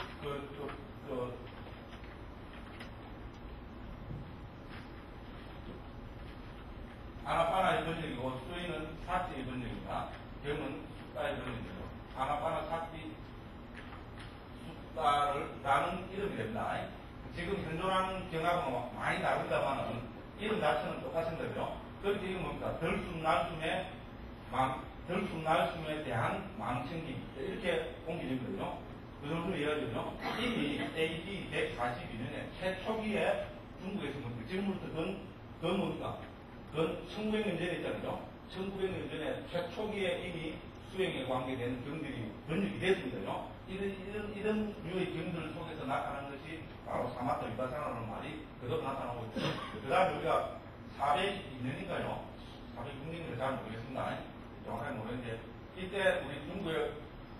아나파나의 번역이고 수의는 사티의 번역입니다. 경은 숫다의 번역이죠. 아나파나 사티 숫다를 나는 이름이 됩니다. 지금 현존하는 경하고는 많이 다릅니다만은 이름 자체는 똑같은 거죠. 그렇게 이건 뭡니까? 덜숨날숨에 대한 망청기 이렇게 옮기는 거죠. 그 정도로 이해하죠. 이미 AD 142년에 최초기에 중국에서 뭡니까? 지금부터 건 뭡니까? 건 1900년 전에 있잖아요. 1900년 전에 최초기에 이미 수행에 관계된 경들이 번역이 됐습니다. 이런 류의 경들 속에서 나타난 것이 바로 사마타 위파사나라는 말이 그대로 나타나고 있고, 그 다음에 우리가 402년인가요? 406년인가 잘 모르겠습니다. 정확하게 모르겠는데, 이때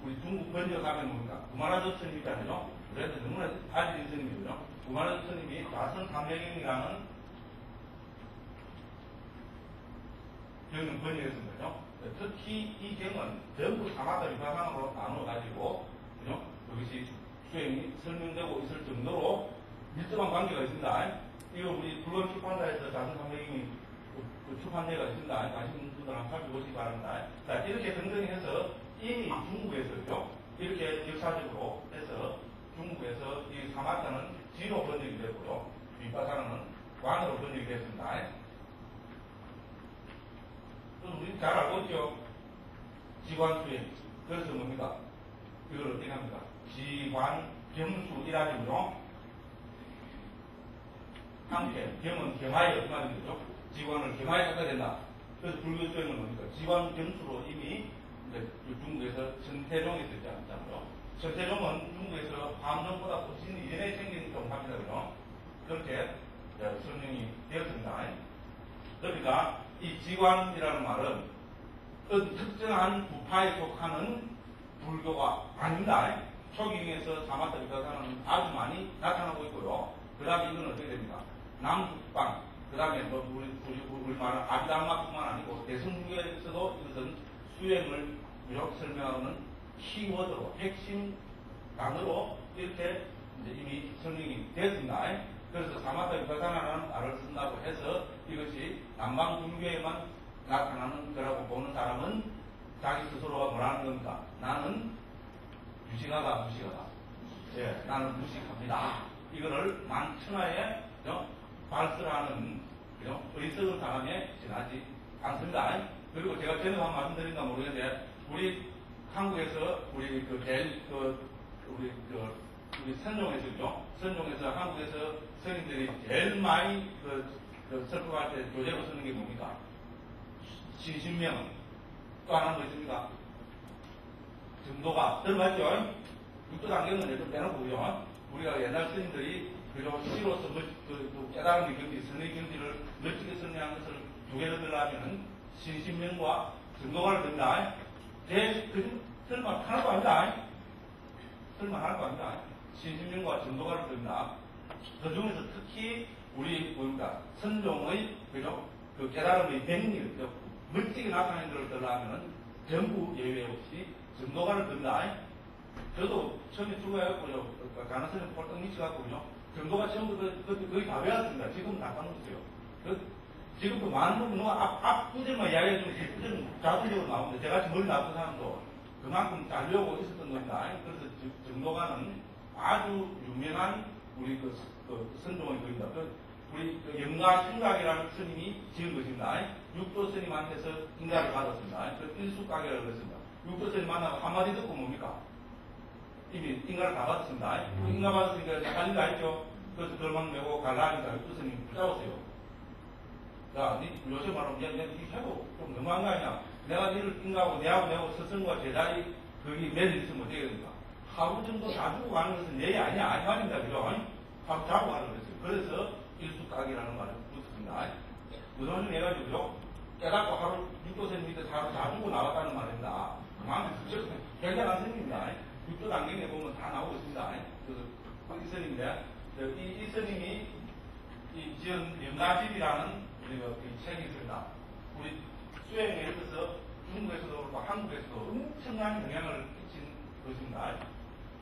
우리 중국 번역하면 뭡니까? 구마라조 스님 있잖아요. 그래서 너무나 알려진 스님이거든요. 구마라조 스님이 자선 삼명경이라는 경을 번역했습니다. 특히 이 경은 전부 사마타 위파사나로 나눠가지고, 그죠? 그것이 수행이 설명되고 있을 정도로 밀접한 관계가 있습니다. 이거 우리 불교 출판사에서 자선 삼명경이 출판대가 있습니다. 아시는 분들 한번 살펴보시기 바랍니다. 자, 이렇게 등등 해서 이미 중국에서죠. 이렇게 역사적으로 해서 중국에서 이 사마타는 지로 번역이 되고요. 위파사나는 관으로 번역이 됐습니다. 우리 잘 알고 있죠? 지관수행. 그래서 뭡니까? 이걸 어떻게 합니까? 지관경수이라는거죠. 함께, 경은 경하에 어떤 말인 거죠? 지관을 경하에 갖다 된다. 그래서 불교 수행은 뭡니까? 지관경수로 이미 중국에서 천태종이 있었지 않잖아요. 천태종은 중국에서 함정보다 훨씬 이전에 생긴 종합이라고요. 그렇게 설명이 되었습니다. 그러니까 이 지관이라는 말은 어떤 특정한 부파에 속하는 불교가 아닙니다. 초기경에서 사마타 위파사나는 아주 많이 나타나고 있고요. 그 다음에 이건 어떻게 됩니까? 남북방, 그 다음에 우리 말은 아비담마뿐만 아니고 대승불교에서도 이것은 수행을 설명하는 키워드로, 핵심 단어로 이렇게 이제 이미 설명이 됐습니다. 그래서 사마타 위파사나라는 말을 쓴다고 해서 이것이 남방불교에만 나타나는 거라고 보는 사람은 자기 스스로가 뭐라는 겁니까? 나는 무식하다. 예, 나는 무식합니다. 이거를 만천하에 발설하는 어리석은 사람에 지나지 않습니다. 그리고 제가 전에 한번 말씀드린가 모르겠는데 우리 한국에서 우리 선종에서죠. 선종에서 한국에서 스님들이 제일 많이 설법할 때 교재로 쓰는 게 뭡니까? 신신명은 또 하나 뭐 있습니까? 정도가 들어갔죠? 육도 단계는 좀 빼놓고요. 우리가 옛날 스님들이 그리고 시로서 깨달음의 경지, 선의 경지를 멋지게 설명한 것을 두 개를 들라면 신신명과 정도가를 든다. 설마 하나도 아니다. 설마 하나도 아니다. 신신명과 정도가를 든다. 그 중에서 특히 우리 뭡니까 선종의 그죠 그 깨달음의 백리 멋지게 나타나는 것을 들라면 전부 예외 없이 정도가를 든다. 저도 처음에 출가해갖고요 가나선에 폴떡 미쳐갖고요 정도가 처음부터 거의 다 배웠습니다. 지금은 다 까먹었어요. 지금도 많은 분은 앞 구절만 이야기해주면 뒷 구절은 자동적으로 나오는데 제가 머리 나쁜 사람도 그만큼 잘 배우고 있었던 겁니다. 그래서 정도가는 아주 유명한 우리 선종의 글입니다. 우리 영가 신각이라는 스님이 지은 것입니다. 육도 스님한테서 인가를 받았습니다. 일숙각이라고 그랬습니다. 육도 스님 만나고 한마디 듣고 뭡니까? 이미 인가를 다 받았습니다. 인가 받았으니까 잘린 거 아니죠? 그래서 결망 내고 갈라니까 육도 스님이 붙잡았어요. 야, 요새 말하면 야, 니 해도 좀 너무한 거 아니야? 내가 니를 인가하고 내하고 스승과 제자리 거기 매일 있으면 어떻게 됩니까? 하루 정도 자주고 가는 것은 예의 아니야. 아니 말입니다. 그죠? 하루 자고 가는 거죠. 그래서 일숙각이라는 말을 붙였습니다. 그동안 좀 해가지고요. 깨닫고 하루 육도선 밑에 하루 자주고 나왔다는 말입니다. 그만큼 굉장한 스님입니다. 육도 단경에 보면 다 나오고 있습니다. 그래서 이 스님인데, 이 스님이 지은 영가집이라는 이 책이 있습니다. 우리 수행에 있어서 중국에서도 그렇고 한국에서도 엄청난 영향을 끼친 것입니다.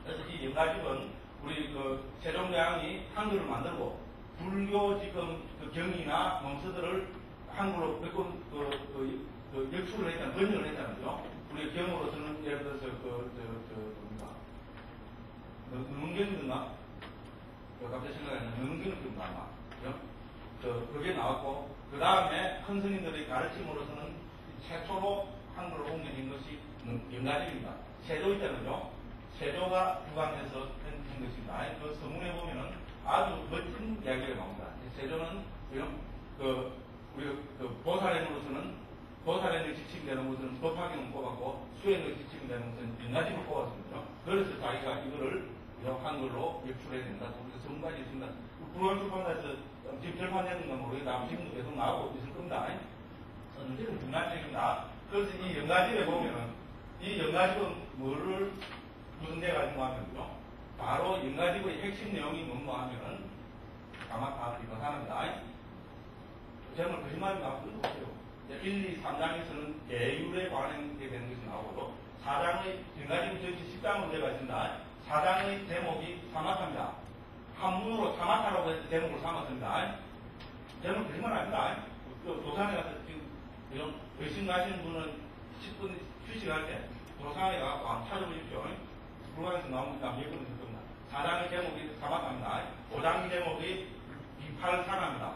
그래서 이 영가집은 우리 세종대왕이 한글을 만들고 불교 지금 경이나 명서들을 한글로 몇 권 역수를 했잖아요. 번역을 했잖아요. 우리 경으로서는 예를 들어서 능경인가? 갑자기 생각이 안 나요. 능경은 좀 나와. 그게 나왔고, 그 다음에 큰 스님들의 가르침으로서는 최초로 한글로 옮겨진 것이 영가집입니다. 세조 있잖아요. 세조가 주관해서 한 것입니다. 그 서문에 보면은 아주 멋진 이야기가 나옵니다. 세조는 우리 보살행으로서는 보살행의 지침이 되는 것은 법화경을 뽑았고 수행의 지침이 되는 것은 영가집을 뽑았습니다. 그래서 자기가 이거를 한글로 역출해야 된다. 우리가 전문가지 있습니다. 불교출판사에서 지금 절판했는가 모르겠다. 지금도 계속 나오고 있을 겁니다. 언제는 중간적입니다. 그래서 이 영가집에 보면은 이 영가집은 무슨 데가 있는가 하면요. 바로 영가집의 핵심 내용이 뭔가 하면은 아마 다 비판합니다. 제목을 거짓말이 나쁘는 거 없어요. 1, 2, 3장에서는 예율에 관련되게 되는 것이 나오고 4장의 영가집 전체 10장 문제가 있습니다. 4장의 제목이 사마타입니다. 한문으로 사마타라고 해서 제목을 삼았습니다. 제목은 거짓말 아닙니다. 도산에 가서 지금 이런 의심 가시는 분은 10분 휴식할 때 도산에 가서 찾아보십시오. 불광에서 나옵니다. 몇 분은 있을 겁니다. 4장의 제목이 사마타입니다. 5장의 제목이 비팔사나입니다.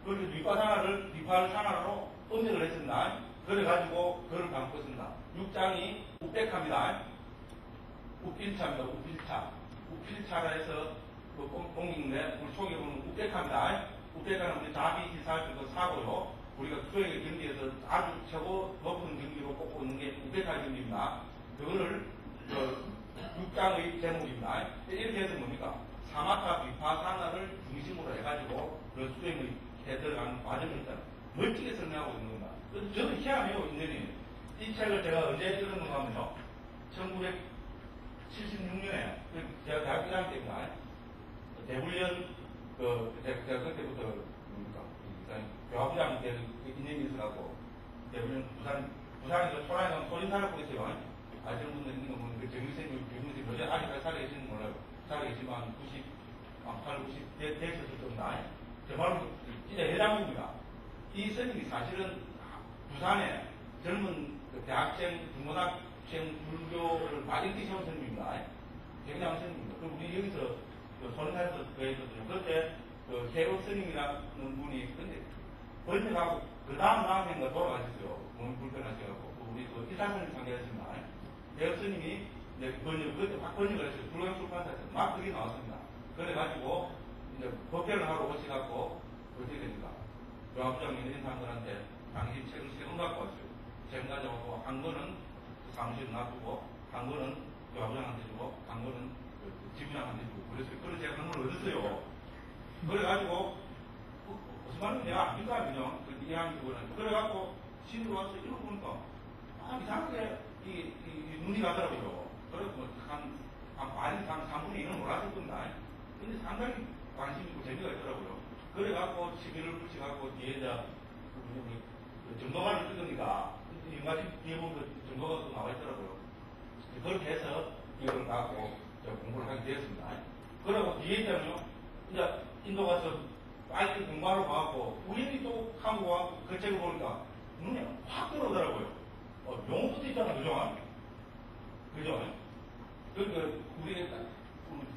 그리고 비팔사나를 비팔사나로 음역을 했습니다. 그래가지고 그를 바꿨습니다. 6장이 우백합니다. 우필차입니다. 우필차. 우필차라 해서 공익인데 우리 속에 보면 우백합니다. 우백하는 우리 자비 기사할 때 사고요. 우리가 수행의 경지에서 아주 최고 높은 경지로 꼽고 있는 게 우백할 경지입니다. 그거를 6장의 제목입니다. 이렇게 해서 뭡니까? 사마타 비파사나를 중심으로 해가지고 그 수행의 들어가는 과정을 일단 멋지게 설명하고 있는 겁니다. 저도 희한해요, 인연이. 이 책을 제가 언제 읽은 건가 하면요. 1976년에, 제가 대학 1학년 때입니다. 대불련, 제가 그때부터, 뭡니까, 교화부장 때 인연이 있어갖고, 대불련 부산에서 초라에 가면 소린사를 보겠어요. 아시는 분들 있는 거 보면, 정일생님, 교수님, 요새 아직까지 살아계시는 몰라요. 살아계시면 8, 90, 됐었을 겁니다. 정말로 진짜 대단합니다. 이 스님이 사실은 부산에 젊은 대학생, 중고등학생 불교를 많이 뛰셔온 스님입니다. 굉장한 스님입니다. 그럼 우리 여기서 소린사에서 그랬거든요. 그때 세로 스님이라는 분이 근데 번역하고 그 다음 나중에 돌아가셨어요. 몸이 불편하셔가지고 우리 이사스님 상대했습니다. 세로 스님이 그때 확 번역을 했어요. 불광출판사에서 막 그게 나왔습니다. 그래가지고 이제 법회를 하러 오셔갖고 어떻게 됩니까? 교화부장 있는 사람들한테 당신 책을 세 권 갖고 왔어요. 세 권 가져오고 한 권은 사무실에 놔두고 한 권은 교화부장한테 주고 한 권은 지부장한테 그랬어요. 그래서 제가 그런 걸 얻었어요. 그래가지고 무슨 말인지 내가 안 믿거든요. 그 이해하는 그래갖고 신으로 와서 읽어보니까 이상하게 이 눈이 가더라고요. 그래서 많이 3분의 1은 몰랐을 겁니다. 근데 상당히 관심 있고 재미가 있더라고요. 그래갖고 시비를 붙여갖고 뒤에 정도관을 찍으니까 인간이 뒤에 보면 정도가 또 나와 있더라고요. 그렇게 해서 이걸 갖고 공부를 하게 되었습니다. 그리고 뒤에 있잖아요. 이제 인도 가서 아이들 공부하러 가고 우연히 또 한국 와서 그 책을 보니까 눈에 확 들어오더라고요. 용어부터 있잖아요. 그죠? 그죠? 그러니까 우리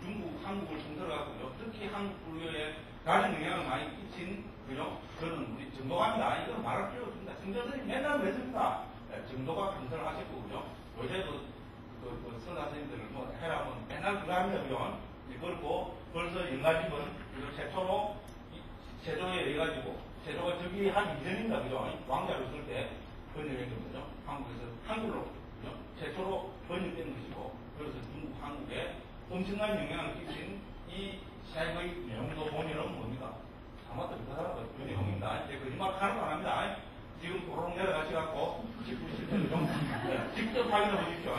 중국, 한국을 통틀어갖고요. 특히 한국 불교에 가장 영향을 많이 끼친 그죠? 그런 우리 정도가입니다. 이건 말할 필요 없습니다. 정도선생님 맨날 그랬습니다. 정도가 감사를 하셨고 그죠? 요새도 선사 선생님들을 뭐 해라면 맨날 그거 합니다. 그죠? 그렇고 벌써 영가집은 최초로 세조에 의해 가지고 세조가 저기 한 이전입니다. 그죠? 왕자로 쓸 때 번역된 거죠. 한국에서 한글로 그죠? 최초로 번역된 것이고 그래서 중국, 한국에 엄청난 영향을 끼친 이 사회의 명도 본연은 뭡니까? 아마 또 그 사람은 그 내용입니다. 제 거짓말 하는 거 안 합니다. 지금 도로로 내려가셔갖고 직접 확인해 보십시오.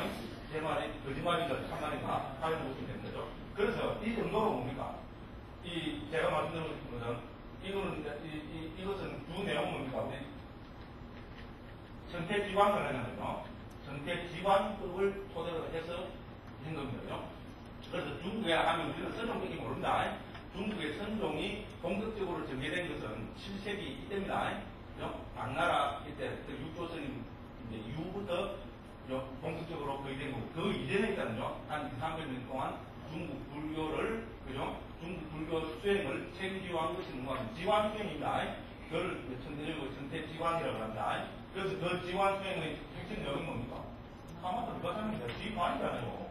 제 말이 거짓말인가 참말인가 확인해 보시면 되는 거죠. 그래서 이 정도로 뭡니까? 제가 말씀드리고 싶은 것은 이것은 두 내용은 뭡니까? 정태지관을 하냐면요. 정태지관법을 토대로 해서 한 겁니다. 그래서 중국에 하면 우리는 선종밖에 모릅니다. 중국의 선종이 본격적으로 전개된 것은 7세기 이때입니다. 당나라 이때, 육조선 이후부터 본격적으로 거의 된 거고, 그 이전에 있다는요, 한 200~300년 동안 중국 불교를, 그죠? 중국 불교 수행을 체계지화한 것이 뭔가 지환 수행입니다. 그걸 천대적으로 정태지환이라고 합니다. 그래서 그 지환 수행의 핵심 내용이 뭡니까? 아마도 누가 사는데 지환이잖아요.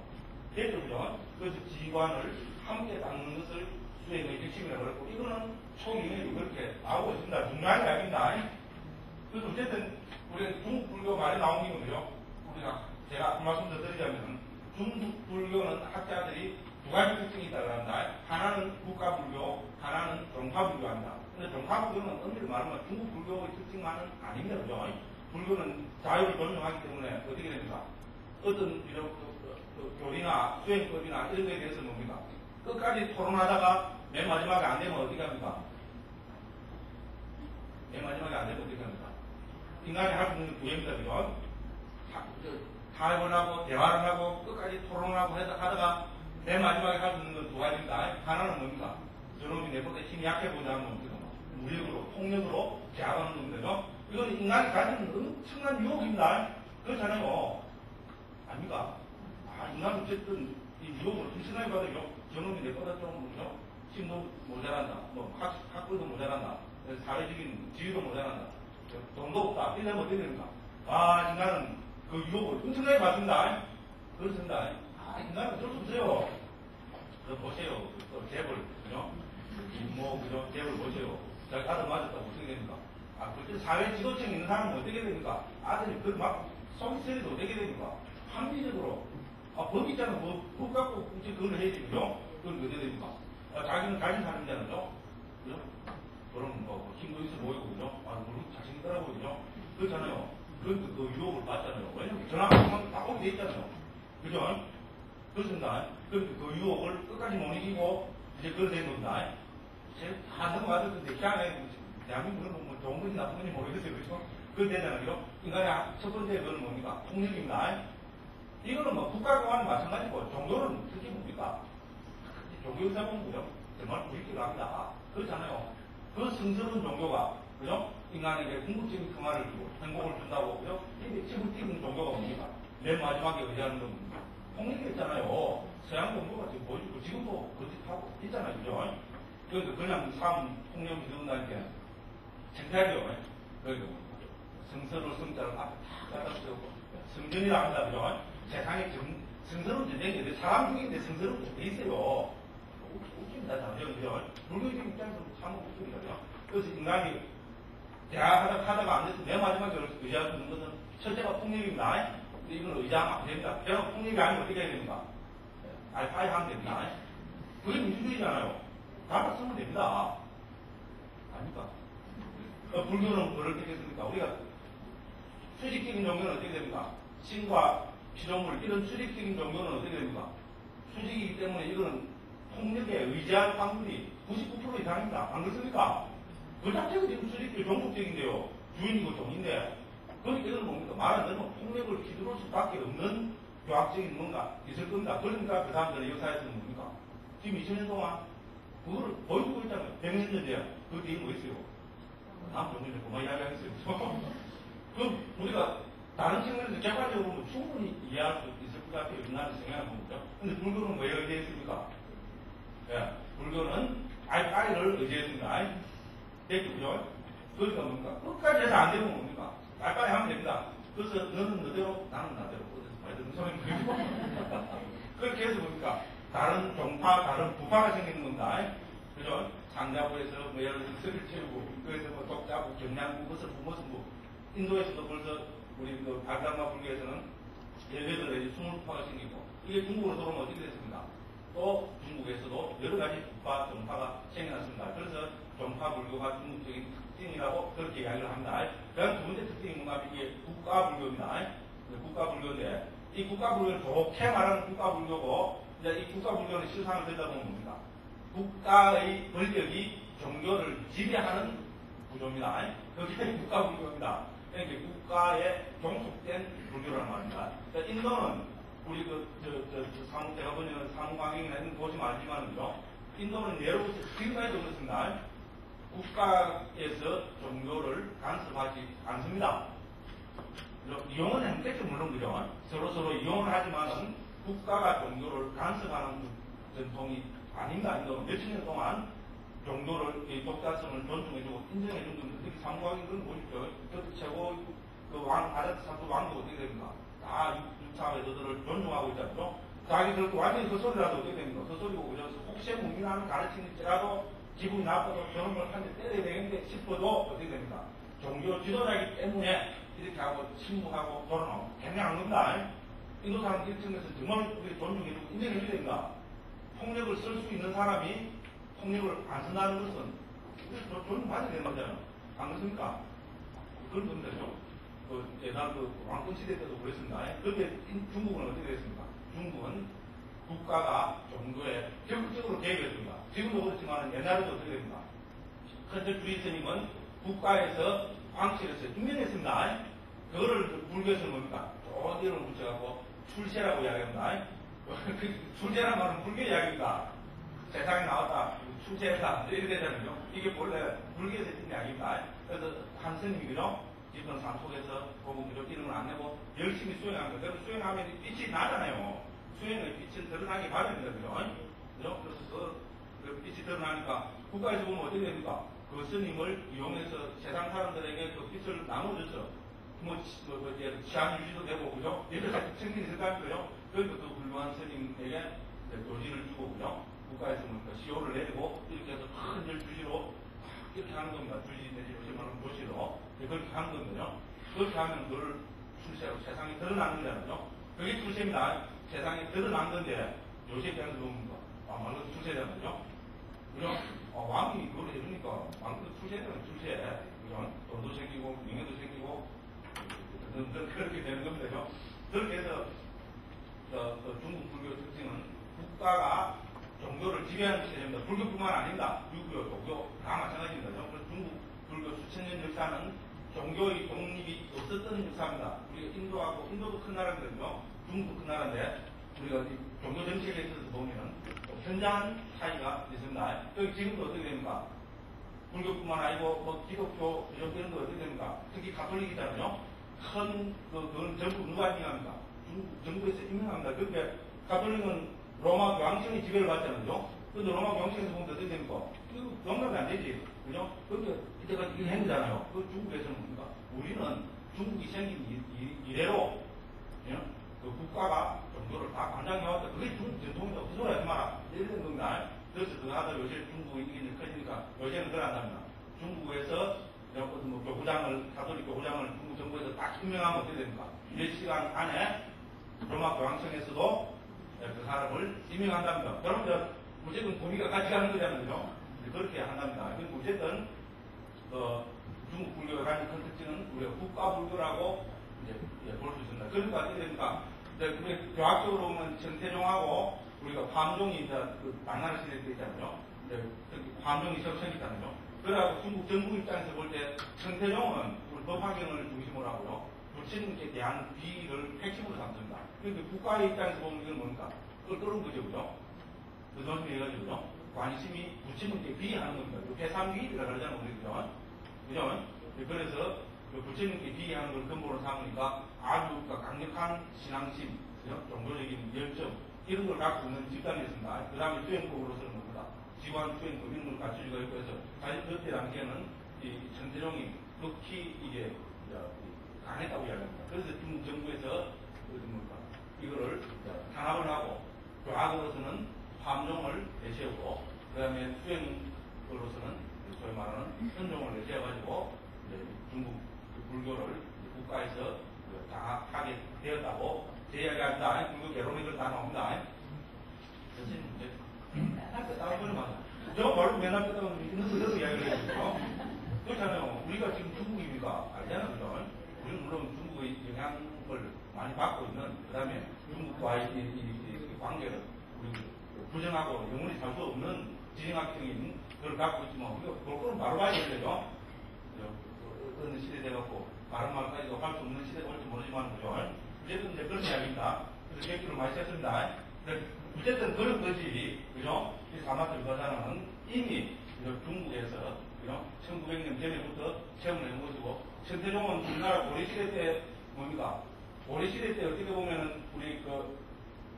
대조죠. 그래서 지관을 함께 닦는 것을 수행의 핵심이라고 그랬고, 이거는 초기에 그렇게 나오고 있습니다. 중요한 이야기입니다. 그래서 어쨌든, 우리가 중국 불교 말이 나온 게 뭐죠? 제가 그 말씀 더 드리자면, 중국 불교는 학자들이 두 가지 특징이 있다고 합니다. 하나는 국가불교, 하나는 종파불교입니다. 근데 종파불교는 엄밀히 말하면 중국 불교의 특징만은 아닙니다. 그죠? 불교는 자유를 존중하기 때문에 어떻게 됩니까? 어떤 교리나 수행법이나 이런 거에 대해서 뭡니까? 끝까지 토론하다가 맨 마지막에 안 되면 어떻게 합니까? 맨 마지막에 안 되면 어떻게 합니까? 인간이 할 수 있는 구애입니다. 그죠? 타협을 하고 대화를 하고 끝까지 토론을 하고 하다가 맨 마지막에 할 수 있는 건 두 가지입니다. 하나는 뭡니까? 저놈이 내보다 힘이 약해 보자 하면 어떻게 합니까? 무력으로, 폭력으로 제압하는 겁니다. 이건 인간이 가지는 엄청난 유혹입니다. 그렇잖아요. 아닙니까? 인간은 어쨌든 이 유혹을 엄청나게 받아요. 저놈이 내보다 좀 뭐죠? 힘도 모자란다. 뭐 학벌도 모자란다. 사회적인 지위도 모자란다. 돈도 없다. 이러면 어떻게 됩니까? 인간은 그 유혹을 엄청나게 받습니다. 그렇습니다. 인간은 어쩔 수 없어요. 보세요. 재벌, 그죠? 그죠? 재벌 보세요. 자, 아들 맞았다고 어떻게 됩니까? 그때 사회 지도층에 있는 사람은 어떻게 됩니까? 아들이 속이 쓰리도 어떻게 됩니까? 합리적으로. 법 있잖아. 법 갖고 굳이 그걸 해야지, 그죠? 그건 어떻게 됩니까? 자기는 가진 사람이잖아요. 그죠? 그럼 힘도 있어 보이고, 그죠? 물론 자신 있더라고요, 그죠? 그렇잖아요. 그 유혹을 받잖아요. 왜냐면 전화하면 딱 오게 돼 있잖아요. 그죠? 그렇습니다. 그 유혹을 끝까지 못 이기고, 이제 그걸 된 겁니다. 다 넘어가서 희한해. 대한민국은 뭐 좋은 건지 나쁜 건지 모르겠어요. 그죠? 그걸 되잖아요. 인간의 첫 번째 그건 뭡니까? 폭력입니다. 이거는 국가 공안은 마찬가지고, 종교는 특히 뭡니까? 종교의사 보면 그죠? 정말 부익기가 합니다. 그렇잖아요. 그 성스러운 종교가, 그죠? 인간에게 궁극적인 평화를 주고, 행복을 준다고, 그죠? 이게 지금 찍은 종교가 뭡니까? 맨 마지막에 의지하는 건 뭡니까? 폭력이었잖아요. 서양 종교가 지금 보여주고, 지금도 거짓하고 있잖아요. 그죠? 그러니까 그냥 폭력이 들어온다니까, 창피하죠? 그러니까, 성서로 성자를 앞에 다 갖다 쓰고, 성전이라 합니다. 그죠? 세상에 성스러운 전쟁인데, 사람 중인데 성스러운 게 있어요. 웃깁니다. 그죠? 불교적 입장에서 참 웃깁니다. 그래서 인간이 대화하다가 안 돼서 맨 마지막에 의지할 수 있는 것은 첫째가 폭력입니다. 근데 이건 의지하면 안 됩니다. 제가 폭력이 아니면 어떻게 해야 됩니까? 알파이 하면 됩니다. 그게 민주주의잖아요. 다 쓰면 됩니다. 아닙니까? 불교는 그럴 때겠습니까? 우리가 수직적인 종교는 어떻게 됩니까? 신과 피조물 이런 수직적인 종교는 어떻게 됩니까? 수직이기 때문에 이거는 폭력에 의지할 확률이 99% 이상입니다. 안 그렇습니까? 그 자체가 지금 수직적 종속적인데요. 주인이고 종인데 그러니까 이건 뭡니까? 말 안 되면 폭력을 휘두를 수밖에 없는 교학적인 뭔가 있을 겁니다. 그러니까 그 사람들의 역사에서는 뭡니까? 지금 2000년 동안 그거를 보여주고 있잖아요. 100년 전에 그 뒤에 뭐 있어요? 다음 종류에 그만 이야기하겠어요. 그럼 우리가 다른 측면에서 객관적으로 보면 충분히 이해할 수 있을 것 같아요. 나는 생각해 보니까. 근데 불교는 왜 의지했습니까? 예, 불교는 알파이를 의지했습니다. 됐죠, 그죠? 그러니까 뭡니까? 끝까지 해서 안 되면 뭡니까? 알파이 하면 됩니다. 그래서 너는 너대로, 나는 나대로. 말 듣는 소리 그리고 그렇게 해서 뭡니까? 다른 종파, 다른 부파가 생기는 겁니다. 그죠? 장자부에서 뭐 예를 들어서 스를 채우고, 그래서 뭐 독자부, 경량부, 무슨 부, 무슨 부. 인도에서도 벌써 우리 그 발람마 불교에서는 18가지 20부파가 생기고, 이게 중국으로 들어오면 어떻게 됐습니다? 또 중국에서도 여러 가지 부파, 종파가 생겨났습니다. 그래서 종파 불교가 중국적인 특징이라고 그렇게 이야기를 합니다. 그다음 두 번째 특징이 뭔가 이게 국가불교입니다. 국가불교인데, 이 국가불교는 좋게 말하는 국가불교고, 이제 이 국가불교는 실상을 들여다보면 뭡니까? 국가의 권력이 종교를 지배하는 구조입니다. 그게 국가불교입니다. 그러니까 국가에 종속된 불교라는 말입니다. 인도는 우리 제가 보는 사무광경이나 이런 거 보시면 알지만요. 인도는 예로부터 지금까지도 그렇습니다. 국가에서 종교를 간섭하지 않습니다. 이용은 했겠죠, 물론 그죠. 서로 이용을 하지만은 국가가 종교를 간섭하는 전통이 아닙니다. 인도는 몇십 년 동안 종교를, 이 독자성을 존중해주고 인정해준 겁니다. 특히 사무광경 그런 거 보십시오. 그 최고, 아자트 사부 왕도 어떻게 됩니까? 다 육차 외도들을 존중하고 있잖아요. 자기들 완전히 그 소리라도 어떻게 됩니까? 그 소리고, 그저 혹시 묵인하는 가르치는지라도 기분이 나빠도 저놈을 한 대 때려야 되겠는데 싶어도 어떻게 됩니까? 종교 지도자이기 때문에 이렇게 하고 침묵하고 돌아나오고 굉장한 겁니다. 인도 사람 일정에서 정말 우리 존중해주고 인정해줘야 됩니다. 폭력을 쓸 수 있는 사람이 폭력을 안 쓴다는 것은 존중받아야 되는 거잖아요. 안 그렇습니까? 그런 겁니다죠. 옛날 왕권 시대 때도 그랬습니다. 그런데 중국은 어떻게 됐습니까? 중국은 국가가 종교에 적극적으로 개입했습니다. 지금도 그렇지만 옛날에도 어떻게 됩니까? 현재 주의스님은 국가에서 광실에서 임명했습니다. 그거를 불교에서는 뭡니까? 어디로 붙여갖고 출세라고 이야기합니다. 출세란 말은 불교 이야기입니다. 세상에 나왔다, 출세했다, 이렇게 되잖아요. 이게 본래 불교에서 있는 이야기입니다. 그래서 한 스님이죠. 깊은 산 속에서 보고 그저 이름을 안 내고 열심히 수행하는 거예요. 수행하면 빛이 나잖아요. 수행의 빛은 드러나기 마련입니다. 그죠? 그래서 그 빛이 드러나니까 국가에서 보면 어떻게 됩니까? 그 스님을 이용해서 세상 사람들에게 그 빛을 나눠줬죠. 취향 유지도 되고, 그죠? 여러 가지 측면이 있을 것 같고요. 그러니까 그 훌륭한 스님에게 도지를 주고, 그죠? 국가에서 뭡니까? 시효를 내리고, 이렇게 해서 큰 주지로 이렇게 하는 겁니다. 주지 내지 요즘은 도시로. 그렇게 하는 거거든요. 그렇게 하면 그걸 출세하고 세상에 드러나는 거잖아요. 그게 출세입니다. 세상에 드러난 건데, 요새 입장에서 보면 왕도 출세잖아요. 그죠? 왕이 그걸 해주니까 왕도 출세되면 출세. 그죠? 돈도 생기고, 명예도 생기고, 그렇게 되는 겁니다. 그렇게 해서 중국 불교 특징은 국가가 종교를 지배하는 체제입니다. 불교뿐만 아닙니다. 유교, 도교 다 마찬가지입니다. 그래서 중국 불교 수천 년 역사는 종교의 독립이 없었던 역사입니다. 우리가 인도도 큰 나라거든요. 중국도 큰 나라인데 우리가 종교 정책에 있어서 보면 현저한 차이가 있습니다. 여기 지금도 어떻게 됩니까? 불교뿐만 아니고 기독교 이런 거 어떻게 됩니까? 특히 가톨릭이잖아요. 그건 전부 누가 임명합니까? 중국 정부에서 임명합니다. 그런데 가톨릭은 로마 교황청이 지배를 받잖아요. 그런데 로마 교황청에서 보면 어떻게 됩니까? 이거 용납이 안 되지. 그죠? 그러니까 이때까지 이게 행위잖아요. 그 중국에서는 뭡니까? 우리는 중국이 생긴 이래로 그 국가가 종교를 다 관장해왔다. 그게 중국 전통이다. 그 소리 하지 마라. 이런 겁니다. 그래서 그거 하다 요새 중국이 이게 커지니까 요새는 그걸 한답니다. 중국에서 교구장을, 가톨릭 교구장을 중국 정부에서 딱 임명하면 어떻게 됩니까? 몇 시간 안에 로마 교황청에서도 그 사람을 임명한답니다. 그럼 어쨌든 고기가 같이 가는 거잖아요. 그렇게 한답니다. 그리고 어쨌든 중국 불교가 가진 큰 특징은 우리가 국가불교라고 이제 볼 수 있습니다. 그러니까 어떻게 됩니까? 우리 교학적으로 보면 천태종하고 우리가 화엄종이 이제 당나라 시대 때 있잖아요. 화엄종이 접선이잖아요. 그래서 중국 정부 입장에서 볼 때 천태종은 우리 법화경을 중심으로 하고요. 부처님께 대한 비를 핵심으로 삼습니다. 그러니까 국가의 입장에서 보면 이건 뭡니까? 그걸 끌은 거죠, 그죠? 그 조심히 해가지고요. 관심이 부처님께 비하는 겁니다. 회삼위이라 그러잖아요, 우리 그죠? 그죠? 그래서 부처님께 비하는 걸 근본으로 삼으니까 아주 강력한 신앙심, 그죠? 종교적인 열정, 이런 걸 갖고 있는 집단이었습니다. 그 다음에 수행법으로서는 뭡니까? 지관 수행법 이런 걸 갖추기가 있고 해서 사실 그때 당시에는 이 천태종이 극히 이게 강했다고 이야기합니다. 그래서 중국 정부에서 이거를 탄압을 하고 교학으로서는 화엄종을 내세우고 그 다음에 수행으로서는 소위 말하는 현종을 내세워가지고 중국 불교를 국가에서 장악하게 되었다고 제 이야기합니다. 불교 개론이들 다 나옵니다. 선생님 이제 맨날 뺐다고 그러는 거죠. 저 바로 맨날 뺐다고 있는 그대로 이야기를 해요. 그렇잖아요. 우리가 지금 중국입니까? 알잖아요. 그죠? 우리는 물론 중국의 영향을 많이 받고 있는 그 다음에 중국과의 이 관계를 우리 부정하고 영원히 살 수 없는 지정학적인 그걸 갖고 있지만 우리가 그거는 바로 봐야 되죠. 어떤 시대 돼갖고 바른 말까지도 할 수 없는 시대가 올지 모르지만 그죠. 어쨌든 이제 그런 이야기입니다. 그래서 객기를 많이 썼습니다. 어쨌든 그런 거지, 그죠? 이 사마트 유가사는 이미 중국에서 그죠? 1900년 전에부터 체험을 한 것이고 천태종은 우리나라 고려시대 때 뭡니까? 고려시대 때 어떻게 보면은 우리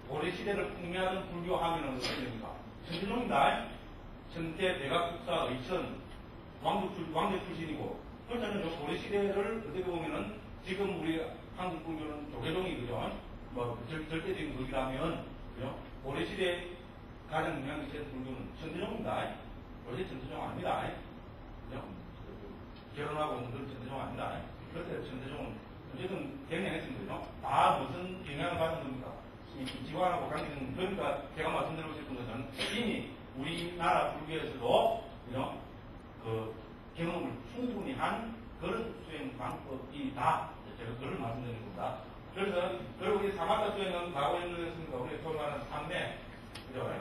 고려시대를 풍미하는 불교 하면은 어떻게 됩니까? 천태종입니다. 천태 대각국사 의천 왕족 출신이고 그렇다면 고려시대를 어떻게 보면은 지금 우리 한국 불교는 조계종이 그죠? 절대적인 거기라면 그죠? 고려시대 가장 영향이 있는 불교는 천태종입니다. 원래 천태종 아닙니다. 그죠? 결혼하고 있는 그런 천태종 아닙니다. 그럴 때 천태종은 어쨌든 영향했습니다. 다 무슨 영향을 받은 겁니까? 지관하고 관계는 그러니까 제가 말씀드리고 싶은 것은 이미 우리나라 불교에서도 그죠? 경험을 충분히 한 그런 수행 방법이다. 제가 그걸 말씀드리는 겁니다. 그래서 결국 이 사마타 수행은 과거에 있었으니까 우리가 소위 말하는 삼매, 그죠?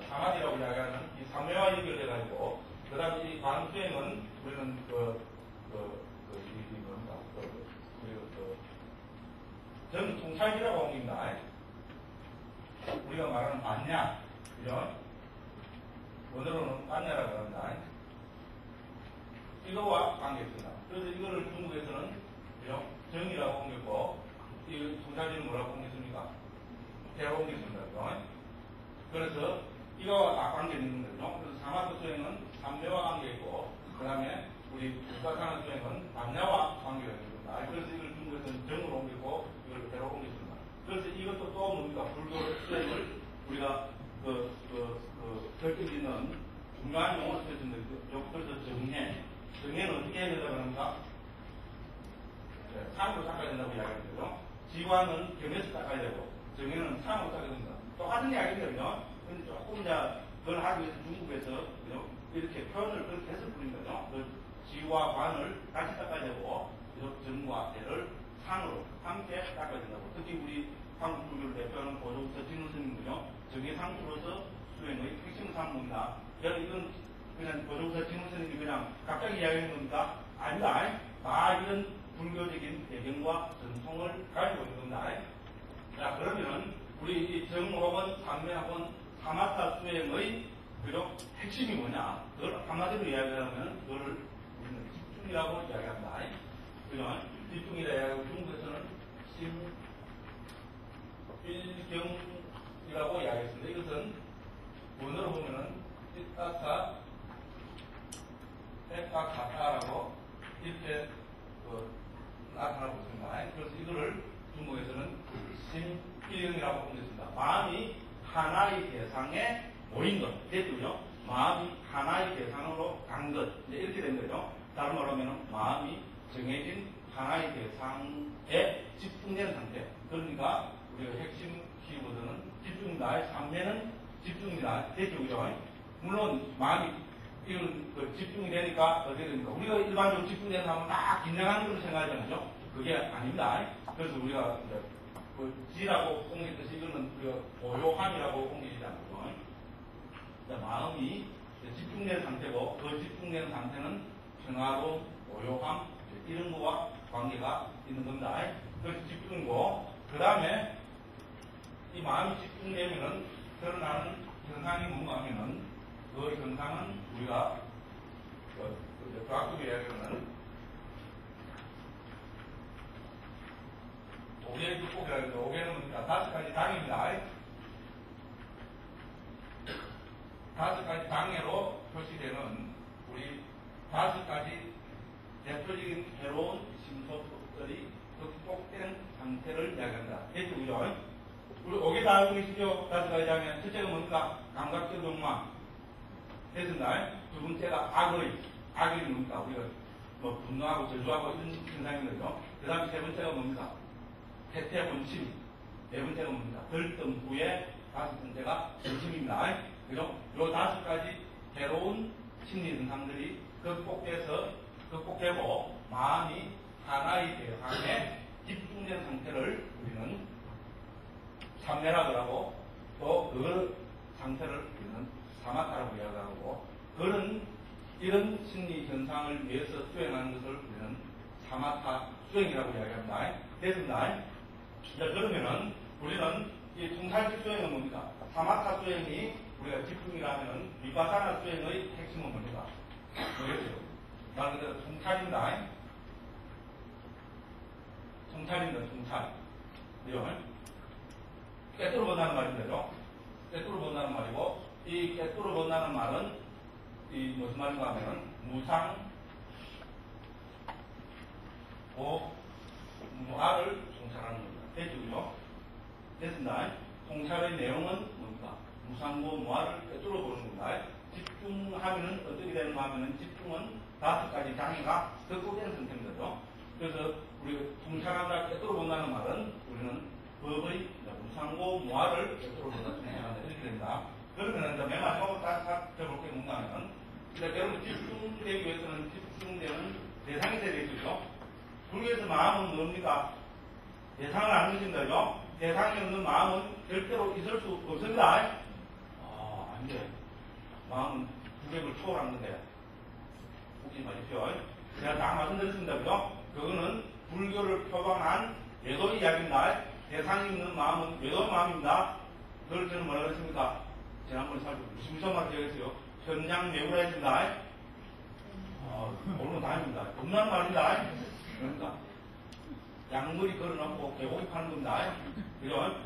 사마디라고 이야기하는 이 삼매와 연결돼가지고 그 다음에 이 관수행은 우리는 전 통찰기라고 봅니다. 우리가 말하는 반야, 그죠? 원어로는 반야라고 합니다. 이거와 관계있습니다. 그래서 이거를 중국에서는 그죠? 정이라고 옮겼고, 이 통찰기는 뭐라고 옮겼습니까? 대라고 옮겼습니다. 그죠? 그래서 이거와 다 관계가 있는 거죠. 그래서 사마트 수행은 삼매와 관계있고, 그 다음에 우리 국가산업 수행은 반야와 관계가 있는 겁니다. 그래서 이걸 중국에서는 정으로 옮겼고, 이걸 대로 옮겼습니다. 그래서 이것도 또 뭡니까? 불교 수행을 우리가 결정짓는 중요한 용어를 쓰였습니다. 그래서 정해는 어떻게 해야 된다고 합니까? 상으로 닦아야 된다고 이야기하거든요. 지관은 경에서 닦아야 되고, 정해는 상으로 닦아야 됩니다. 똑같은 이야기거든요. 근데 조금 이제 그걸 하기 위해서 중국에서 이렇게 표현을 그렇게 해서 부린 거죠. 지와 관을 같이 닦아야 되고, 정과 대를 상으로 함께 닦아야 된다고. 특히 우리 한국 불교를 대표하는 고조부터 진원스님은요, 정의 상수로서 수행의 핵심 상무입니다. 이건 그냥 고조부터 진원스님이 그냥 갑자기 이야기하는 겁니까? 아니다. 다 이런 불교적인 배경과 전통을 가지고 있는 겁니다. 자, 그러면 우리 이 정 혹은 삼매 혹은 사마타 수행의 그죠? 핵심이 뭐냐? 그걸 한마디로 이야기하면 그거를 우리는 집중이라고 이야기합니다. 그죠? 집중이라 이야기하고 중국에서는 일경이라고 이야기했습니다. 이것은 원어로 보면은 띠따타, 에까카타라고 이렇게 나타나고 있습니다. 그래서 이거를 중국에서는 심일경이라고 보냈습니다. 마음이 하나의 대상에 모인 것. 됐죠? 마음이 하나의 대상으로 간 것. 이제 이렇게 된 거죠. 다른 말로 하면 마음이 정해진 하나의 대상에 집중된 상태. 그러니까 우리가 핵심 키워드는 집중이다. 3회는 집중이다. 대기죠. 물론 마음이 이런 집중이 되니까 어떻게 됩니까? 우리가 일반적으로 집중되는 사람은 막 긴장하는 걸로 생각하잖아요. 그게 아닙니다. 그래서 우리가 이제 지라고 옮겼듯이 이거는 우리가 고요함이라고 옮기지 않고 마음이 집중된 상태고 그 집중된 상태는 평화로움, 고요함 이런 거와 관계가 있는 겁니다. 그래서 집중이고 그 다음에 이 마음이 집중되면은 드러나는 현상이 뭔가 하면은 그 현상은 우리가 과학적으로 이야기하는 오개의 축복이라고 해서 오개는 5가지 장애입니다. 5가지 장애로 표시되는 우리 5가지 대표적인 괴로운 심소법들이 극복된 상태를 이야기한다. 됐죠? 우리 오개 다 알고 계시죠? 5가지 장애. 첫째가 뭡니까? 감각적 욕망. 됐습니다. 두 번째가 악의 뭡니까? 우리가 뭐 분노하고 저주하고 이런 현상인 거죠. 그 다음에 세 번째가 뭡니까? 태태 본심. 네 번째가 뭡니까? 결점 후에 다섯 번째가 전심입니다. 그죠? 요 5가지 괴로운 심리 현상들이 극복되고 마음이 하나의 대상에 집중된 상태를 우리는 삼매라고 하고 또 그 상태를 우리는 사마타라고 이야기하고 이런 심리 현상을 위해서 수행하는 것을 우리는 사마타 수행이라고 이야기합니다. 됐습니다. 자, 그러면은 우리는 이 통찰식 수행은 뭡니까? 사마타 수행이 우리가 집중이라면은 비파사나 수행의 핵심은 뭡니까? 뭐겠죠? 말 그대로 통찰입니다. 통찰. 그죠? 깨뚫어 본다는 말인데요. 깨뚫어 본다는 말이고, 이 깨뚫어 본다는 말은, 이 무슨 말인가 하면은, 무상, 무아를 통찰하는 겁니다. 됐죠? 됐습니다. 통찰의 내용은 뭡니까? 무상고 무아를 깨뚫어 보는 겁니다. 집중하면은 어떻게 되는가 하면은 집중은 5가지 장애가 극복된 상태인 거죠. 그래서 우리가 통찰한다, 깨뚫어 본다는 말은 우리는 법의 무상고 무아를 깨뚫어 본다, 통찰한다 이렇게 됩니다. 그러면은 이제 맨 마지막으로 딱 적어볼게 뭔가 하면 여러분 집중되기 위해서는 집중되는 대상이 되어 있죠. 불교에서 마음은 뭡니까? 대상을 안 주신다죠? 대상이 없는 마음은 절대로 있을 수 없습니다. 안 돼. 마음은 부격을 초월한 건데. 웃기지 마십시오. 제가 딱 말씀드렸습니다. 그죠? 그거는 불교를 표방한 외도의 이야기입니다. 대상이 있는 마음은 외도의 마음입니다. 그걸 저는 뭐라고 했습니까? 지난번에 무슨 말을 기억했어요? 현장매우라 했습니다. 모르는 다입니다. 겁나는 말입니다. 그러니까 양머리 걸어놓고 개고기 파는 겁니다. 그죠?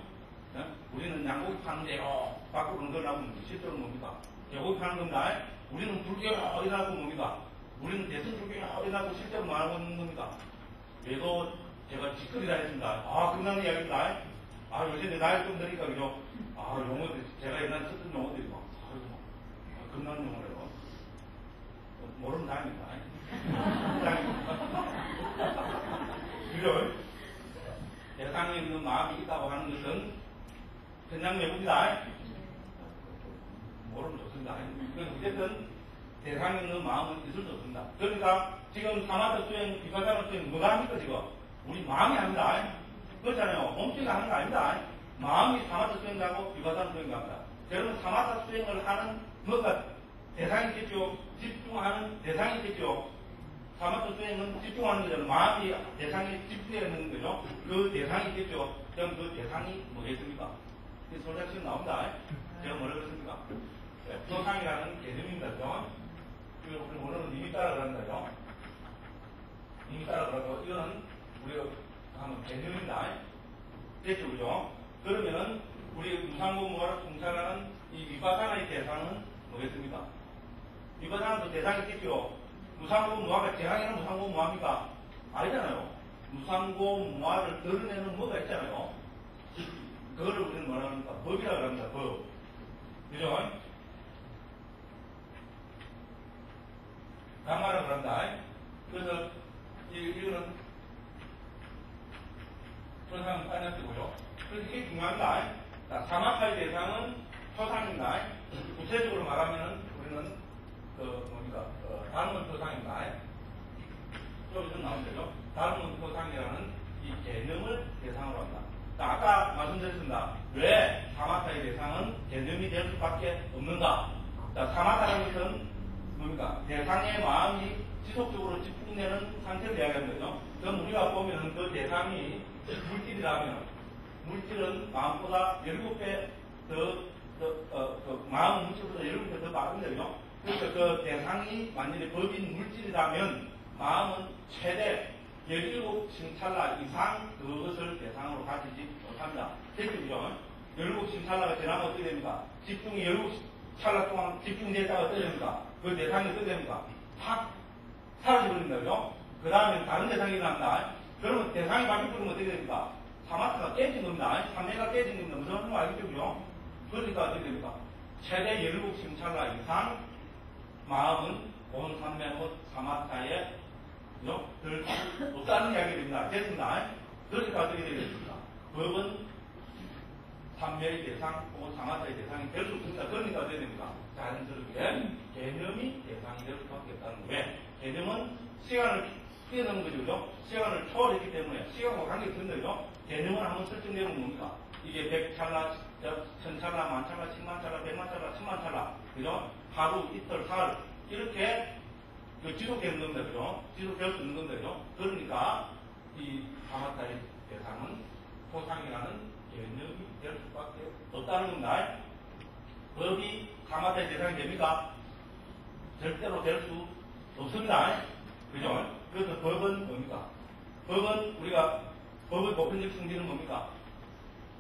우리는 양고기 파는데요. 밖으로는 걸어놓고 실제로 뭡니까? 개고기 파는 겁니다. 우리는 불교이라고 뭡니까? 우리는 대승불교이라고 실제로 말하고 있는 겁니다. 그래도 제가 짓거리다 했습니다. 끝나는 이야기입니다. 요새 내 나이 좀 드니까 그죠? 용어들, 제가 옛날에 썼던 용어들이 막, 끝나는 용어래요. 모르는 다입니다. 그죠? 대상에 있는 마음이 있다고 하는 것은 그냥 내봅니다. 모르면 좋습니다. 그래서 어쨌든 대상에 있는 마음은 있을 수 없습니다. 그러니까 지금 사마타 수행, 비파사나 수행 뭐가 합니까 지금? 우리 마음이 합니다. 그렇잖아요. 몸뚱이가 하는 거 아닙니다. 마음이 사마타 수행도 하고 비파사나 수행도 합니다. 여러분 사마타 수행을 하는 뭔가 대상이 있겠죠. 집중하는 대상이 있겠죠. 사마타 수행은 집중하는 거잖아요. 마음이 대상에 집중되어 있는 거죠. 그 대상이 있겠죠. 그럼 그 대상이 뭐겠습니까? 솔직히 나온다. 제가 뭐라고 했습니까? 표상이라는 개념입니다. 그리고 우리 뭐는 이미 따라 그런다죠. 이미 따라 그러고 이거는 우리가 하는 개념입니다. 됐죠, 그죠? 그러면은 우리 무상고무화를 통찰하는 이 위바사나의 대상은 뭐겠습니까? 위바사나도 대상이 있겠죠. 무상고무화가 대상이는 무상고무화입니까? 아니잖아요. 무상고무화를 드러내는 뭐가 있잖아요. 그거를 우리는 뭐라 합니까? 법이라고 합니다. 법. 그죠? 강마라고 합니다. 그래서 이거는 표상은 딴 뜻이고요. 그래서 이게 중요합니다. 자, 사마타의 대상은 표상입니다. 구체적으로 말하면은 우리는 다른 표상입니다. 좀 나오죠. 다른 표상이라는 이 개념을 대상으로 한다. 자, 아까 말씀드렸습니다. 왜 사마타의 대상은 개념이 될 수밖에 없는가? 자, 사마타라는 것은 뭡니까? 대상의 마음이 지속적으로 집중되는 상태를 이야기하는 거죠. 그럼 우리가 보면은 그 대상이 물질이라면, 물질은 마음보다 17배 마음은 물질보다 17배 더 많은 거죠. 그래서 그 대상이 만약에 법인 물질이라면 마음은 최대 17층찰나 이상 그것을 대상으로 가지지 못합니다. 됐죠? 17층찰나가 지나면 어떻게 됩니까? 집중이 17찰나 동안 집중됐다가 어떻게 됩니까? 그 대상이 어떻게 됩니까? 확 사라져버린다. 그죠? 그 다음에 다른 대상이 일어난다. 그러면 대상이 바뀌어버리면 어떻게 됩니까? 사마트가 깨진 겁니다. 삼매가 깨진 겁니다. 무슨 말인지 알겠죠? 그죠? 그러니까 어떻게 됩니까? 최대 17층찰나 이상 마음은 온 삼매는 사마타에 들 수 없다는 이야기가 됩니다. 됐습니다. 그러니까 어떻게 되겠습니까? 법은 삼매의 대상 혹은 사마타의 대상이 될 수 없습니다. 그러니까 어떻게 됩니까? 자연스럽게 개념이 대상이 될 수밖에 없다는 거예요. 개념은 시간을 뛰어넘는 거죠. 시간을 초월했기 때문에 시간과 관계가 있는 거죠. 개념은 한번 설정되면 뭡니까? 이게 100찰나, 1000찰나, 만찰나, 10만찰나, 100만찰나, 10만찰나, 그죠? 하루, 이틀, 사흘 이렇게 지속되는 겁니다. 그죠? 지속될 수 있는 겁니다. 그죠? 그러니까 이 사마타의 대상은 토상이라는 개념이 될 수밖에 없다는 겁니다. 법이 사마타의 대상이 됩니까? 절대로 될 수 없습니다. 그죠? 그래서 법은 뭡니까? 법은 우리가 법의 보편적 성질은 뭡니까?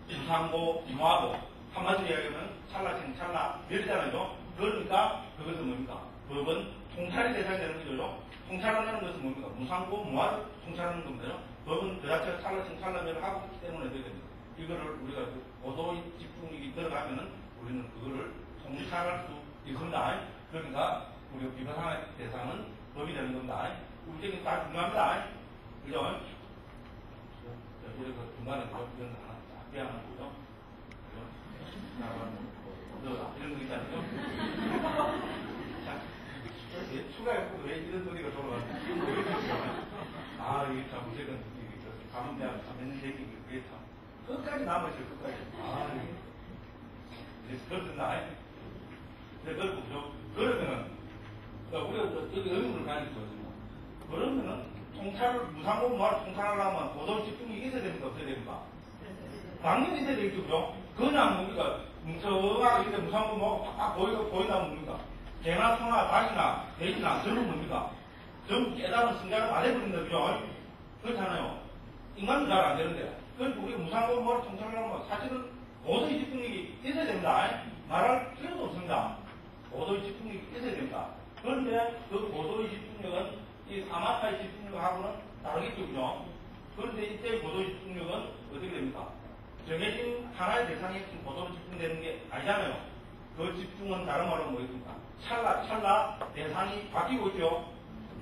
무상고, 무하고 한마디로 이야기하면 찰나칭 찰나 멸잖아요. 그러니까 그것은 뭡니까? 법은 통찰의 대상이 되는 거죠. 통찰하는 것은 뭡니까? 무상고, 무하고 통찰하는 겁니다. 법은 그 자체가 찰나칭 찰나멸을 하고 있기 때문에 되게 됩니다. 이거를 우리가 고도의 집중력이 들어가면은 우리는 그거를 통찰할 수 있습니다. 그러니까 우리가 비파상의 대상은 법이 되는 겁니다. 우리 다 중요합니다. 그죠? 이렇게 중간에 이런 거 하나 쫙 빼하는 거죠. 그죠? 이런 거 있잖아요. 자, 추가했고 왜 이런 소리가 돌아가는지 이게 참 무조건 가면 대학 가면 얘기 그게 참 끝까지 남아있어요. 끝까지. 이제 그렇습니다. 그렇고 그러면은 우리가 여기 의문을 가지고 있거든요. 그러면은 통찰을 무상고 무할 통찰하려면 고도 집중이 있어야 됩니까? 없어야 됩니까? 당연히 있어야 되겠죠. 그죠? 그냥 뭡니까? 뭉청하게 이제 무상고 뭐 팍팍 보인다면 뭡니까? 개나 소나 닭이나 돼지나 전부 뭡니까? 전부 깨달은 승자를 말해버린다. 그죠? 그렇잖아요. 인간은 잘 안 되는데. 그러니까 우리가 무상고 무할 통찰하려면 사실은 고도의 집중력이 있어야 됩니다. 말할 필요도 없습니다. 고도의 집중력이 있어야 됩니다. 그런데 그 고도의 집중력은 이 사마타의 집중력하고는 다르겠죠. 그죠? 그런데 이때 고도의 집중력은 어떻게 됩니까? 정해진 하나의 대상에 지금 고도로 집중되는 게 아니잖아요. 그 집중은 다른 말로 뭐겠습니까? 찰나 대상이 바뀌고 있죠.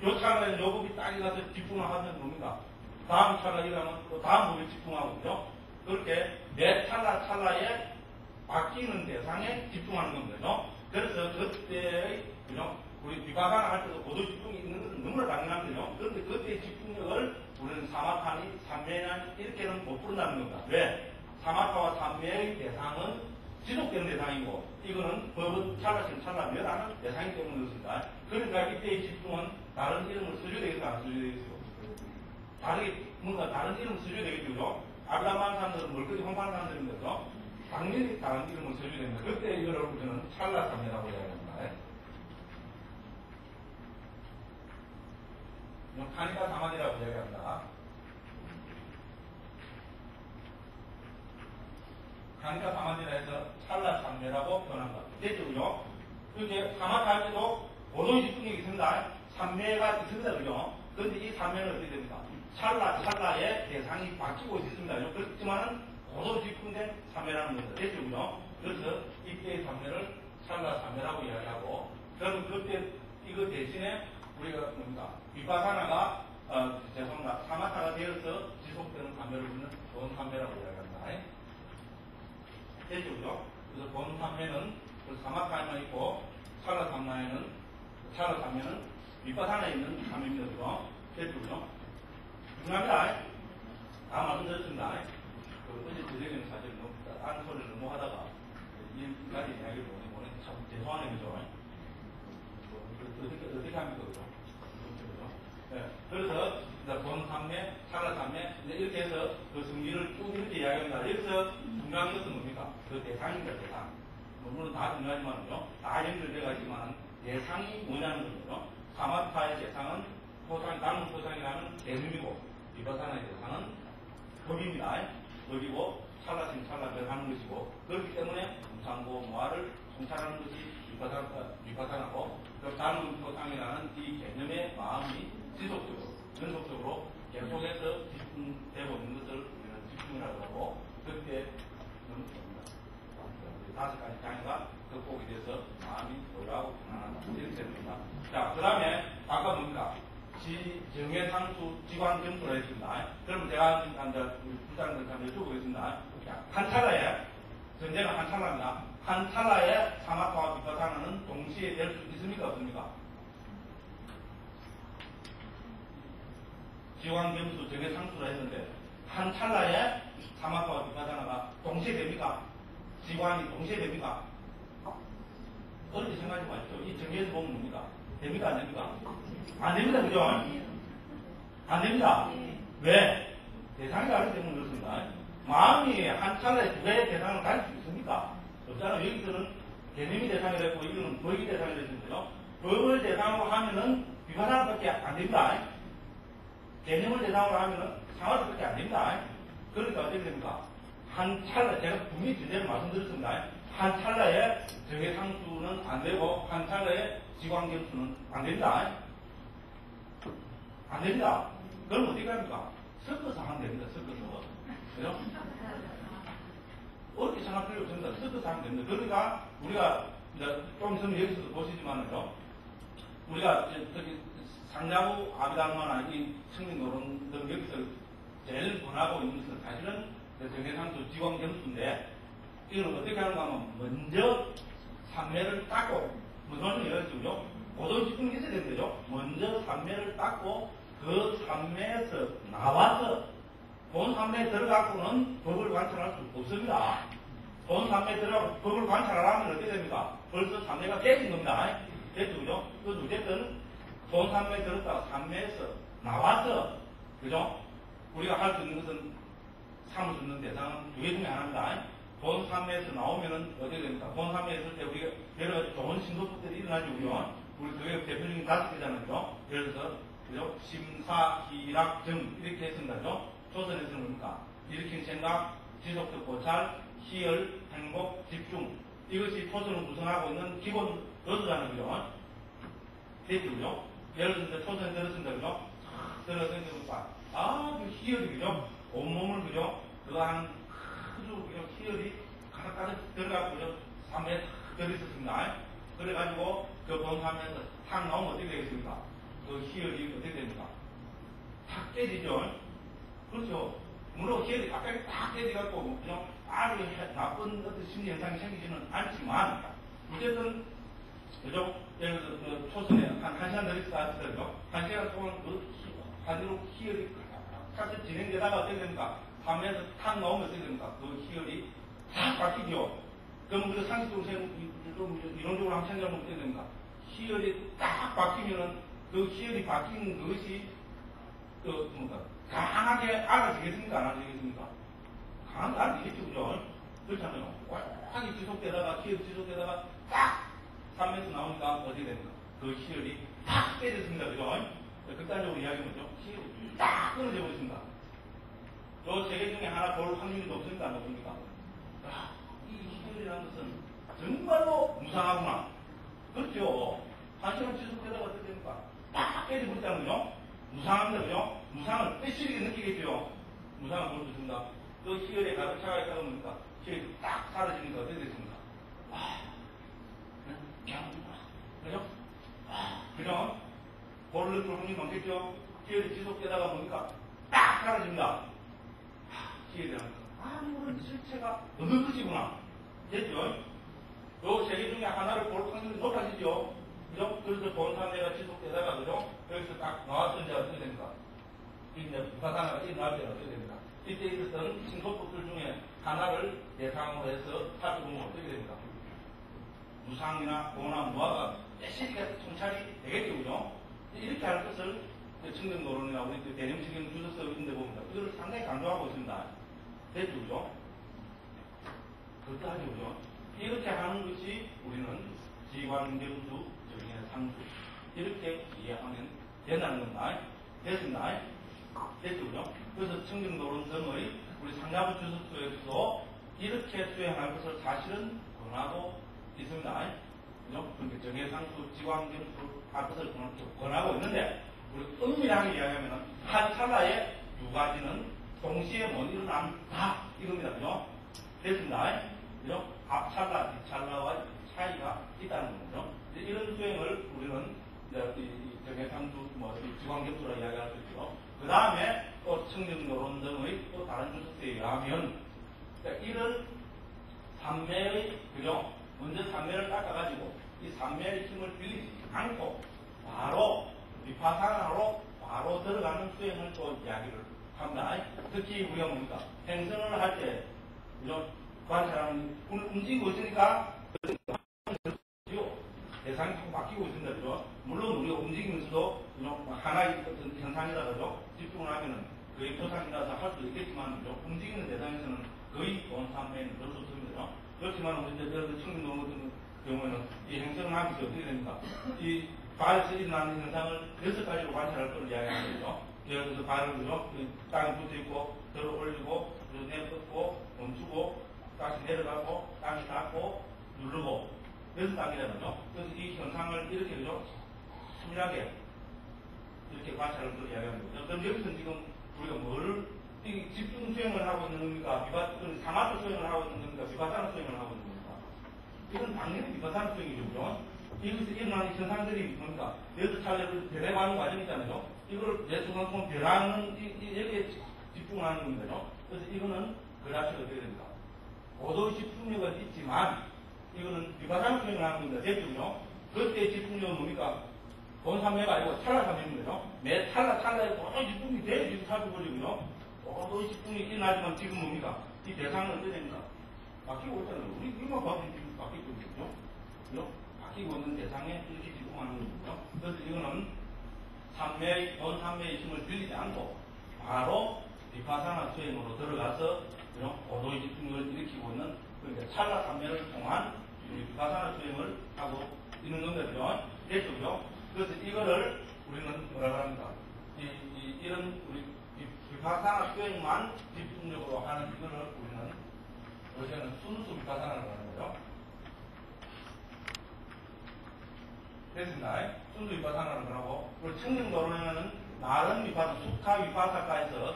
요 찰나에 요 법이 딱 일어나서 집중을 하면 뭡니까? 다음 찰나 일어나면 또 다음 법에 집중하고 있죠. 그렇게 매 찰나에 바뀌는 대상에 집중하는 겁니다. 그래서 그때의 그죠? 우리 비바사나 할 때도 고도 집중이 있는 것은 너무나 당연한데요. 그런데 그때의 집중력을 우리는 사마타니 삼매나 이렇게는 못 부른다는 겁니다. 왜? 사마타와 삼매의 대상은 지속되는 대상이고 이거는 법은 찰나멸하는 대상이기 때문에 그렇습니다. 그러니까 이때의 집중은 다른 이름을 써줘야 되겠어 안 써줘야 되겠어요? 다르게 뭔가 다른 이름을 써줘야 되겠죠. 아브라함 사람들은 멀거지 홍파하는 사람들인 거죠. 당연히 다른 이름을 써줘야 됩니다. 그때 이걸 우리는 찰나삼매라고 이야기합니다. 카니카 사만이라고 이야기합니다. 카니카 사만이라 해서 찰나 삼매라고 표현한 것. 됐죠, 그죠? 그게 사마타 할 때도 고도의 집중력이 있습니다. 삼매가 있습니다, 그죠? 그런데 이 삼매는 어떻게 됩니까? 찰나의 대상이 바뀌고 있습니다. 그렇지만은 고도 집중된 삼매라는 겁니다. 됐죠, 그죠? 그래서 이때의 삼매를 찰나 삼매라고 이야기하고, 그러면 그때 이거 대신에 우리가 뭡니까? 비파사나가 죄송합니다. 사마타가 되어서 지속되는 삼매를 우리는 좋은 삼매 본삼매는 사마타에만 있고 찰라삼매는 밑바탕에 있는 삼매입니다. 됐죠? 중요합니다. 다 말씀드렸습니다. 어제 저녁에는 사실 다른 소리를 너무 하다가 이까지 이야기를 보내 참 죄송하네, 그죠? 어떻게 합니까, 그죠? 네. 그래서 본삼매, 찰라삼매 이렇게 해서 그 성질을 쭉 이렇게 이야기합니다. 여기서 중요한 것은 뭡니까? 그 대상입니다, 대상. 물론 다 중요하지만요, 다 연결돼가지만 대상이 뭐냐는 거죠. 사마타의 대상은 다른 토상이라는 개념이고, 비파사나의 대상은 법입니다. 법이고, 찰라별 하는 것이고, 그렇기 때문에 무상고, 무아를 통찰하는 것이 비파사나고, 다른 토상이라는 이 개념의 마음이 지속적으로, 연속적으로 계속해서 집중되고 있는 것을 우리는 집중이라고 하고, 그때 다섯 가지 장애가 극복이 돼서 마음이 올라오고 편안하다. 이렇게 됩니다. 자, 그 다음에 아까 뭡니까? 정해상수 지광점수라 했습니다. 그럼 제가 불사는 것을 한번 여쭤보겠습니다. 한 찰나에, 전제는 한 찰나입니다. 한 찰나에 사마타와 비파사나는 동시에 될 수 있습니까? 없습니까? 지광점수 정해상수라 했는데, 한 찰나에 사마타와 비파사나가 동시에 됩니까? 지광이 동시에 됩니까? 어렵게 생각하지 마시죠. 이 정리해서 보면 뭡니까? 됩니까? 안 됩니까? 안 됩니다. 그죠? 안 됩니다. 왜? 대상이 다르기 때문에 그렇습니다. 마음이 한 찰나에 두 개의 대상을 가질 수 있습니까? 없잖아요. 여기서는 개념이 대상이 됐고, 이거는 법이 대상이 됐는데요. 법을 대상으로 하면은 비파사나밖에 안 됩니다. 개념을 대상으로 하면은 상하밖에 안 됩니다. 그러니까 어떻게 됩니까? 한 찰나, 제가 분명히 전제로 말씀드렸습니다. 한 찰나에 정해상수는 안 되고, 한 찰나에 지광점수는 안 됩니다. 안 됩니다. 그럼 어떻게 합니까? 섞어서 하면 됩니다. 섞어서. 그죠? 어렵게 생각할 필요 없습니다. 섞어서 하면 됩니다. 그러니까, 우리가, 이제 좀 있으면 여기서도 보시지만요. 우리가, 저기, 상자부 아비달마나 이 청년노론 등 여기서 제일 권하고 있는 것은 사실은 정해상수 지광점수인데, 이거는 어떻게 하는가 하면, 먼저 삼매를 닦고, 무슨 말인지 이해하시죠? 고도 집중이 있어야 되는 거죠. 먼저 삼매를 닦고, 그 삼매에서 나와서, 본 삼매에 들어가고는 법을 관찰할 수 없습니다. 본 삼매에 들어가고 법을 관찰하려면 어떻게 됩니까? 벌써 삼매가 깨진 겁니다. 됐죠, 그죠? 그래서 어쨌든, 본 삼매에 들었다가 삼매에서 나와서, 그죠? 우리가 할 수 있는 것은 삼을 수 있는 대상은 두 개 중에 하나입니다. 본 삼매에서 나오면은 어떻게 됩니까? 본 삼매에 있을 때 우리가 여러 가지 좋은 신도법들이 일어나죠, 우리 그게 대표적인 5개잖아요. 예를 들어서, 그죠? 심사, 희락, 정, 이렇게 했습니다. 그죠? 조선에서는 뭡니까? 일으킨 생각, 지속적 고찰, 희열, 행복, 집중. 이것이 초선을 구성하고 있는 기본 요소잖아요, 그죠? 됐죠, 그죠? 예를 들어서 초선에 들었습니다, 그죠? 들어서 뭡니까? 그 희열이, 그죠? 온몸을, 그죠? 그거 한, 그죠? 희열이 가득가득 들어가고, 그죠? 삼매에 탁 들어있었습니다. 그래가지고, 그 본삼매에서 탁 나오면 어떻게 되겠습니까? 그 희열이 어떻게 됩니까? 탁 깨지죠? 그렇죠? 물론 희열이 갑자기 탁 깨져갖고, 그죠? 아주 나쁜 어떤 심리 현상이 생기지는 않지만, 어쨌든, 그죠? 예를 들어서 그 초선에 한 시간 들어있었다 하시더라도, 한 시간 동안 그 반대로 희열이 탁 진행되다가 어떻게 됩니까? 밤에서 탁 나오면 어떻게 됩니까? 그 희열이 탁 바뀌죠? 그럼 우리가 상식적으로 좀 이론적으로 한번 생각하면 어떻게 됩니까? 희열이 딱 바뀌면은 그 희열이 바뀐 그것이 강하게 알아지겠습니까? 안 알아지겠습니까? 강하게 알아지겠죠, 그죠? 그렇잖아요. 완전히 지속되다가, 희열이 지속되다가 딱 3m 나오니까 어떻게 됩니까? 그 희열이 딱 깨졌습니다, 그죠? 극단적으로 이야기하면요. 희열이 딱 끊어져 버렸습니다. 저 세계 중에 하나 볼 확률이 높습니까? 안 높습니까? 이 희열이라는 것은 정말로 무상하구나. 그렇죠? 한 시간 지속되다가 어떻게 됩니까? 딱 깨져버렸다는 거죠? 무상합니다, 그죠? 무상을 빼시리게 느끼겠죠? 무상을 볼 수 있습니다. 그 희열에 가득 차가 있다가 뭡니까? 희열이 딱 사라지니까 어떻게 됐습니까? 그죠? 그죠? 볼을 조금이 넘겠죠? 희열이 지속되다가 뭡니까? 딱 사라집니다. 희열이라는 거. 아무런 실체가 없는 것이구나. 됐죠? 요 세 개 중에 하나를 볼 확률이 높아지죠. 그죠? 그래서 본산내가 지속되다가, 그죠? 여기서 딱 나왔을 때 어떻게 됩니까? 이제 비파산화가 일어날 때는 어떻게 됩니까? 이때 있었던 신소법들 중에 하나를 대상으로 해서 살펴보면 어떻게 됩니까? 무상이나 보나 무화가 애시리가 성찰이 되겠죠, 그죠? 이렇게 할 것을 청정노론이나 우리 대념치경 주소서 이런 데 보면 그걸 상당히 강조하고 있습니다. 됐죠, 그죠? 그것도 하죠, 그죠? 이렇게 하는 것이 우리는 지관경수, 정의 상수. 이렇게 이해하면 된다는 겁니다. 됐습니다. 됐죠, 그죠? 그래서 청정노론성의 우리 상자부 주소서에서도 이렇게 수행할 것을 사실은 권하고 있습니다. 그죠? 그러니까 정해상수, 지광경수 할 것을 권하고 있는데, 우리 엄밀하게 이야기하면 한 찰나에 두 가지는 동시에 못 일어난다. 이겁니다. 그죠? 됐습니다. 그죠? 앞찰나, 뒷찰나와 차이가 있다는 거죠. 이런 수행을 우리는 정해상수, 지광경수라 이야기할 수 있죠. 그 다음에 또 청정노론 등의 또 다른 주소서에 의하면, 그러니까 이런 삼매의, 그죠? 먼저 삼매를 닦아가지고 이 삼매의 힘을 빌리지 않고 바로 비파산화로 바로 들어가는 수행을 또 이야기를 합니다. 특히 우리가 뭡니까? 행선을 할 때, 그죠? 관찰하는, 움직이고 있으니까 대상이 자꾸 바뀌고 있습니다. 그죠? 물론 우리가 움직이면서도 하나의 어떤 현상이라 그죠? 집중을 하면은 거의 표상이라서 할 수 있겠지만, 그죠? 움직이는 대상에서는 거의 본산매는 그럴 수 없습니다. 그렇지만 우리 청정노론 같은 경우에는 이 행선을 하면서 어떻게 됩니까? 이 발에서 일어나는 현상을 6가지로 관찰할 걸 이야기하는 거죠. 예를 들어서 발을 그죠? 땅에 붙어 있고, 들어 올리고, 그리고 내뻗고, 멈추고, 다시 내려가고, 다시 닫고, 누르고, 6단계라는 거죠. 그래서 이 현상을 이렇게 그죠? 세밀하게 이렇게 관찰할 걸 이야기하는 거죠. 그럼 여기서 지금 우리가 뭘, 이 집중 수행을 하고 있는 겁니까? 사마트 수행을 하고 있는 겁니까? 비파사나 수행을 하고 있는 겁니까? 이건 당연히 비파사나 수행이죠, 그죠? 여기서 일어나는 현상들이 뭡니까? 6차례를 변해가는 과정이 있잖아요. 이걸 내 순간 보면 변하는, 여기에 집중을 하는 겁니다. 그래서 이거는 그라치가 어떻게 됩니까? 고도의 집중력은 있지만, 이거는 비파사나 수행을 하는 겁니다. 됐죠? 그때 집중력은 뭡니까? 본삼매가 아니고 찰나삼매입니다. 매 찰나에 고도의 집중이 돼야 지금 살펴보려고요. 고도의 집중이 일어나지만 지금 뭡니까? 이 대상은 어떻게 됩니까? 바뀌고 있잖아요. 우리 이만 봐도 지금 바뀌고 있거든요. 그죠? 바뀌고 있는 대상에 이렇게 집중하는 거죠. 그래서 이거는 본삼매의 힘을 빌리지 않고 바로 비파사나 수행으로 들어가서 고도의 집중력을 일으키고 있는 그러니까 찰나 삼매를 통한 비파사나 수행을 하고 있는 겁니다. 그죠? 됐죠? 그래서 이거를 우리는 뭐라고 합니까? 이런 우리 비파사나 수행만 집중력으로 하는 이거를 우리는 요새는 순수 비파사나라고 하는 거죠. 됐습니다. 순수 비파사나라고 하고, 그리고 청정노론에는 마른 비파사, 수카 비파사카에서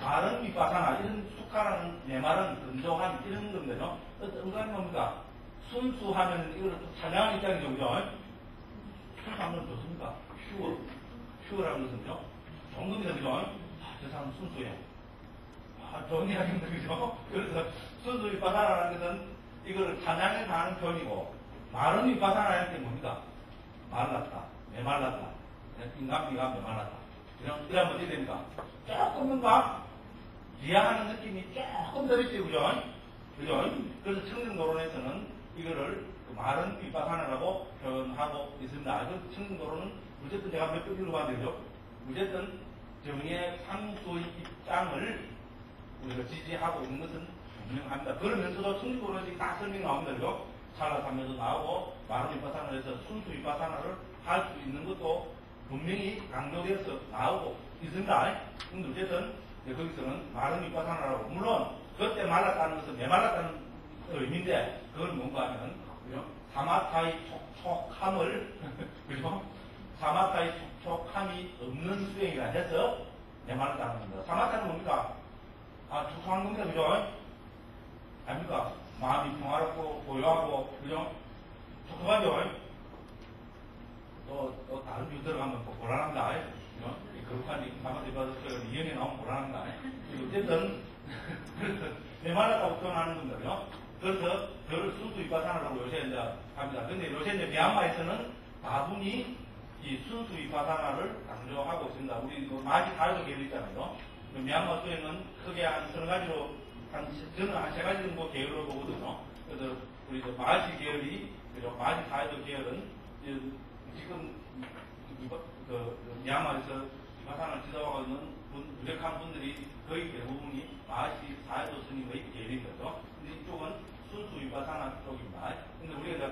마른 비파사나, 이런 수카라는 내 말은 건조한 이런 겁니다. 어떤 겁니까? 순수하면 이거를 또 찬양하는 입장이죠, 그죠? 순수하면 좋습니까? 퓨어라는 것은요, 좋은 겁니다, 그죠? 저 사람 순수해. 좋은 이야기입니다, 그죠? 그래서 순수 비파사나라는 것은 이거를 찬양에 가는 편이고, 마른 비파사나라는 게 뭡니까? 말랐다, 메말랐다, 인간비가 메말랐다. 이러면 어떻게 됩니까? 조금 뭔가 이해하는 느낌이 조금 더 있죠, 그죠? 그죠? 그래서 청정노론에서는 이거를 마른 비파사나라고 표현하고 있습니다. 그 청정노론은 어쨌든 제가 몇 번 읽어봤는데요. 어쨌든 정의 상수의 입장을 우리가 지지하고 있는 것은 분명합니다. 그러면서도 청정노론이 딱 설명이 나옵니다. 그죠? 찰나삼매도 나오고 마른 비파사나에서 순수 비파사나를 할 수 있는 것도 분명히 강조되어서 나오고 있습니다. 근데 어쨌든 거기서는 마른 비파사나라고, 물론 그때 말랐다는 것은 메말랐다는 의미인데, 그건 뭔가 하면 사마타의 촉촉함을 그리고 사마타의 촉촉함이 없는 수행이라 해서 메말랐다는 겁니다. 사마타는 뭡니까? 촉촉한 겁니다. 그죠? 아닙니까? 마음이 평화롭고 고요하고, 그죠? 촉촉하죠? 또 다른 뷰 들어가면 또 곤란합니다. 거룩한 사마타에 받았어요. 이연에 나오면 곤란합니다. 어쨌든, 그래서 메말랐다고 표현하는 겁니다. 그죠? 그래서 그걸 순수 위파산화라고 요새 이제 합니다. 근데 요새 이제 미얀마에서는 다분히 이 순수 위파산화를 강조하고 있습니다. 우리 마지 다이도 계열 있잖아요. 미얀마 수행은 크게 한 서너 가지로, 저는 한 세 가지 정도 계열로 보거든요. 그래서 우리 마지 계열이, 마지 다이도 계열은 지금 미얀마에서 위파산화를 지도하고 있는 유력한 분들이 거의 대부분이 마하시 사회도 스님의 계열인 거죠. 근데 이쪽은 순수 위파산화 쪽입니다. 근데 우리가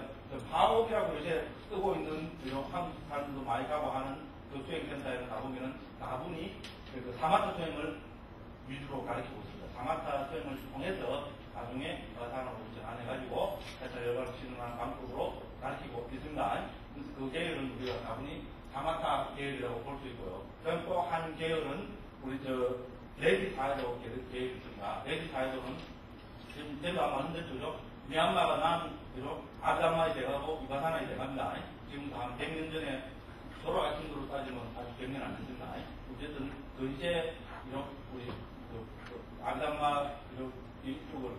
파업이라고 요새 쓰고 있는 한국 사람들도 많이 가고 하는 그 수행센터에 가보면은 다분히 그 사마타 수행을 위주로 가르치고 있습니다. 사마타 수행을 통해서 나중에 위파산화로 전환해가지고 해서 열반을 시도하는 방법으로 가르치고 있습니다. 그래서 그 계열은 우리가 다분히 사마타 계열이라고 볼 수 있고요. 그럼 또 한 계열은 우리 레지 사회도 계열이 있습니다. 레지 사회도는 지금 제가 아마 흔들죠. 미얀마가 난 아담마이 돼가고 위파산화이 돼갑니다. 지금 한 100년 전에 돌아가신 거로 따지면 아직 100년 안 됐습니다. 어쨌든 이제 우리 아담마 이쪽을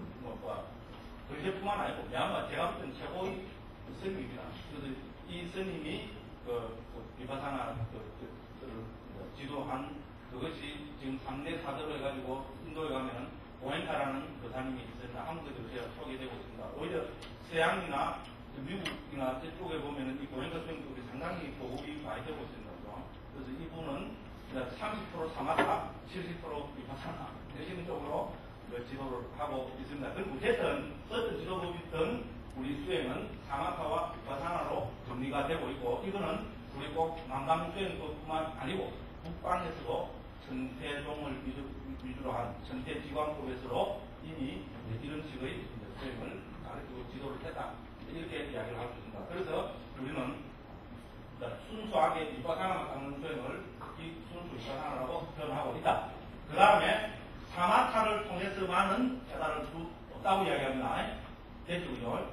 그제뿐만 아니고 미얀마 제가 볼 때는 최고의 스님입니다. 그래서 이 스님이 위파산화를 지도한 그것이 지금 3대 사도로 해가지고 인도에 가면은 고엔카라는 교사님이 있습니다. 한국에도 제가 소개되고 있습니다. 오히려 서양이나 미국이나 저쪽에 보면은 이 고엔카 수행법이 상당히 보급이 많이 되고 있습니다. 그래서 이분은 30% 사마타, 70% 위파산화 내시는 쪽으로 지도를 하고 있습니다. 그리고 어쨌든 어떤 지도법이든 우리 수행은 사마타와 위파산화로 정리가 되고 있고, 이거는 우리 꼭 남방수행법뿐만 아니고 북방에서도 천태종을 위주로 한 천태지광법에서도 이미 이런 식의 수행을 가르치고 지도를 했다. 이렇게 이야기를 할 수 있습니다. 그래서 우리는 순수하게 위파산화만 닦는 수행을 이 순수 위파산화라고 표현하고 있다. 그 다음에 사마타를 통해서만은 깨달을 수 없다고 이야기합니다. 됐죠?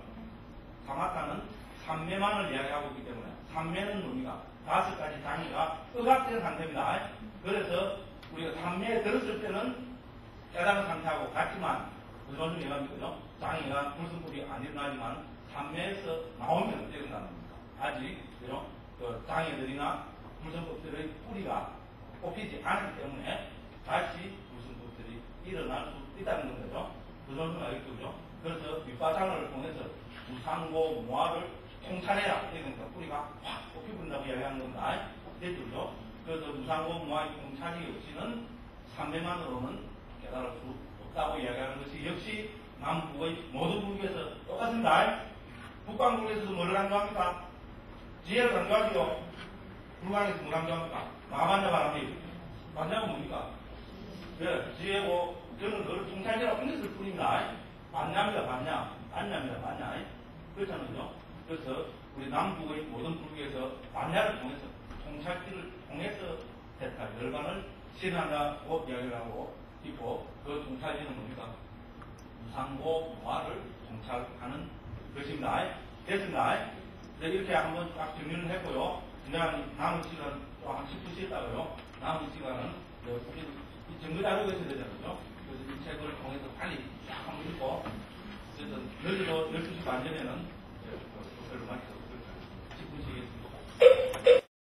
사마타는 삼매만을 이야기하고 있기 때문에, 삼매는 뭡니까? 5가지 장애가 억압된 상태입니다. 그래서 우리가 삼매에 들었을 때는 깨달은 상태하고 같지만, 그런 중에 뭐죠? 장애가 불순물이 안 일어나지만, 삼매에서 나오면 어떻게 된다는 겁니까? 아직, 장애들이나 불순법들의 뿌리가 뽑히지 않기 때문에 다시 불순법들이 일어날 수 있다는 거죠. 그런 중 알겠죠? 그래서 위파산화를 통해서 무상고, 무아를 통찰해라. 그러니까 뿌리가 확 뽑혀본다고 이야기하는 겁니다. 됐죠? 그래서 무상고, 무아의 통찰이 없이는 삼매만으로는 깨달을 수 없다고 이야기하는 것이 역시 남북의 모든 불교에서 똑같습니다. 북방불교에서도 뭘 강조합니까? 지혜를 강조하지요. 불광에서 뭘 강조합니까? 마반자 바람이. 반자가 뭡니까? 네, 지혜고, 저는 그걸 통찰이라고 했을 뿐입니다. 반냐입니다, 반냐. 반냐입니다, 반냐. 그렇잖아요. 그래서 우리 남북의 모든 불교에서 반야를 통해서 통찰기를 통해서 됐다. 열반을 실현한다고 이야기를 하고 있고, 그 통찰기는 뭡니까? 무상고, 무아를 통찰하는 것입니다. 됐습니다. 이렇게 한번 딱 정리를 했고요. 그냥 남은 시간 또 한 10분 쉬었다고요. 남은 시간은 이 정도 자료가 있어야 되잖아요. 그래서 이 책을 통해서 빨리 쫙 한번 읽고, 어쨌든, 여기도 12시 반 전에는 별로 많이 10분 쉬겠습니다.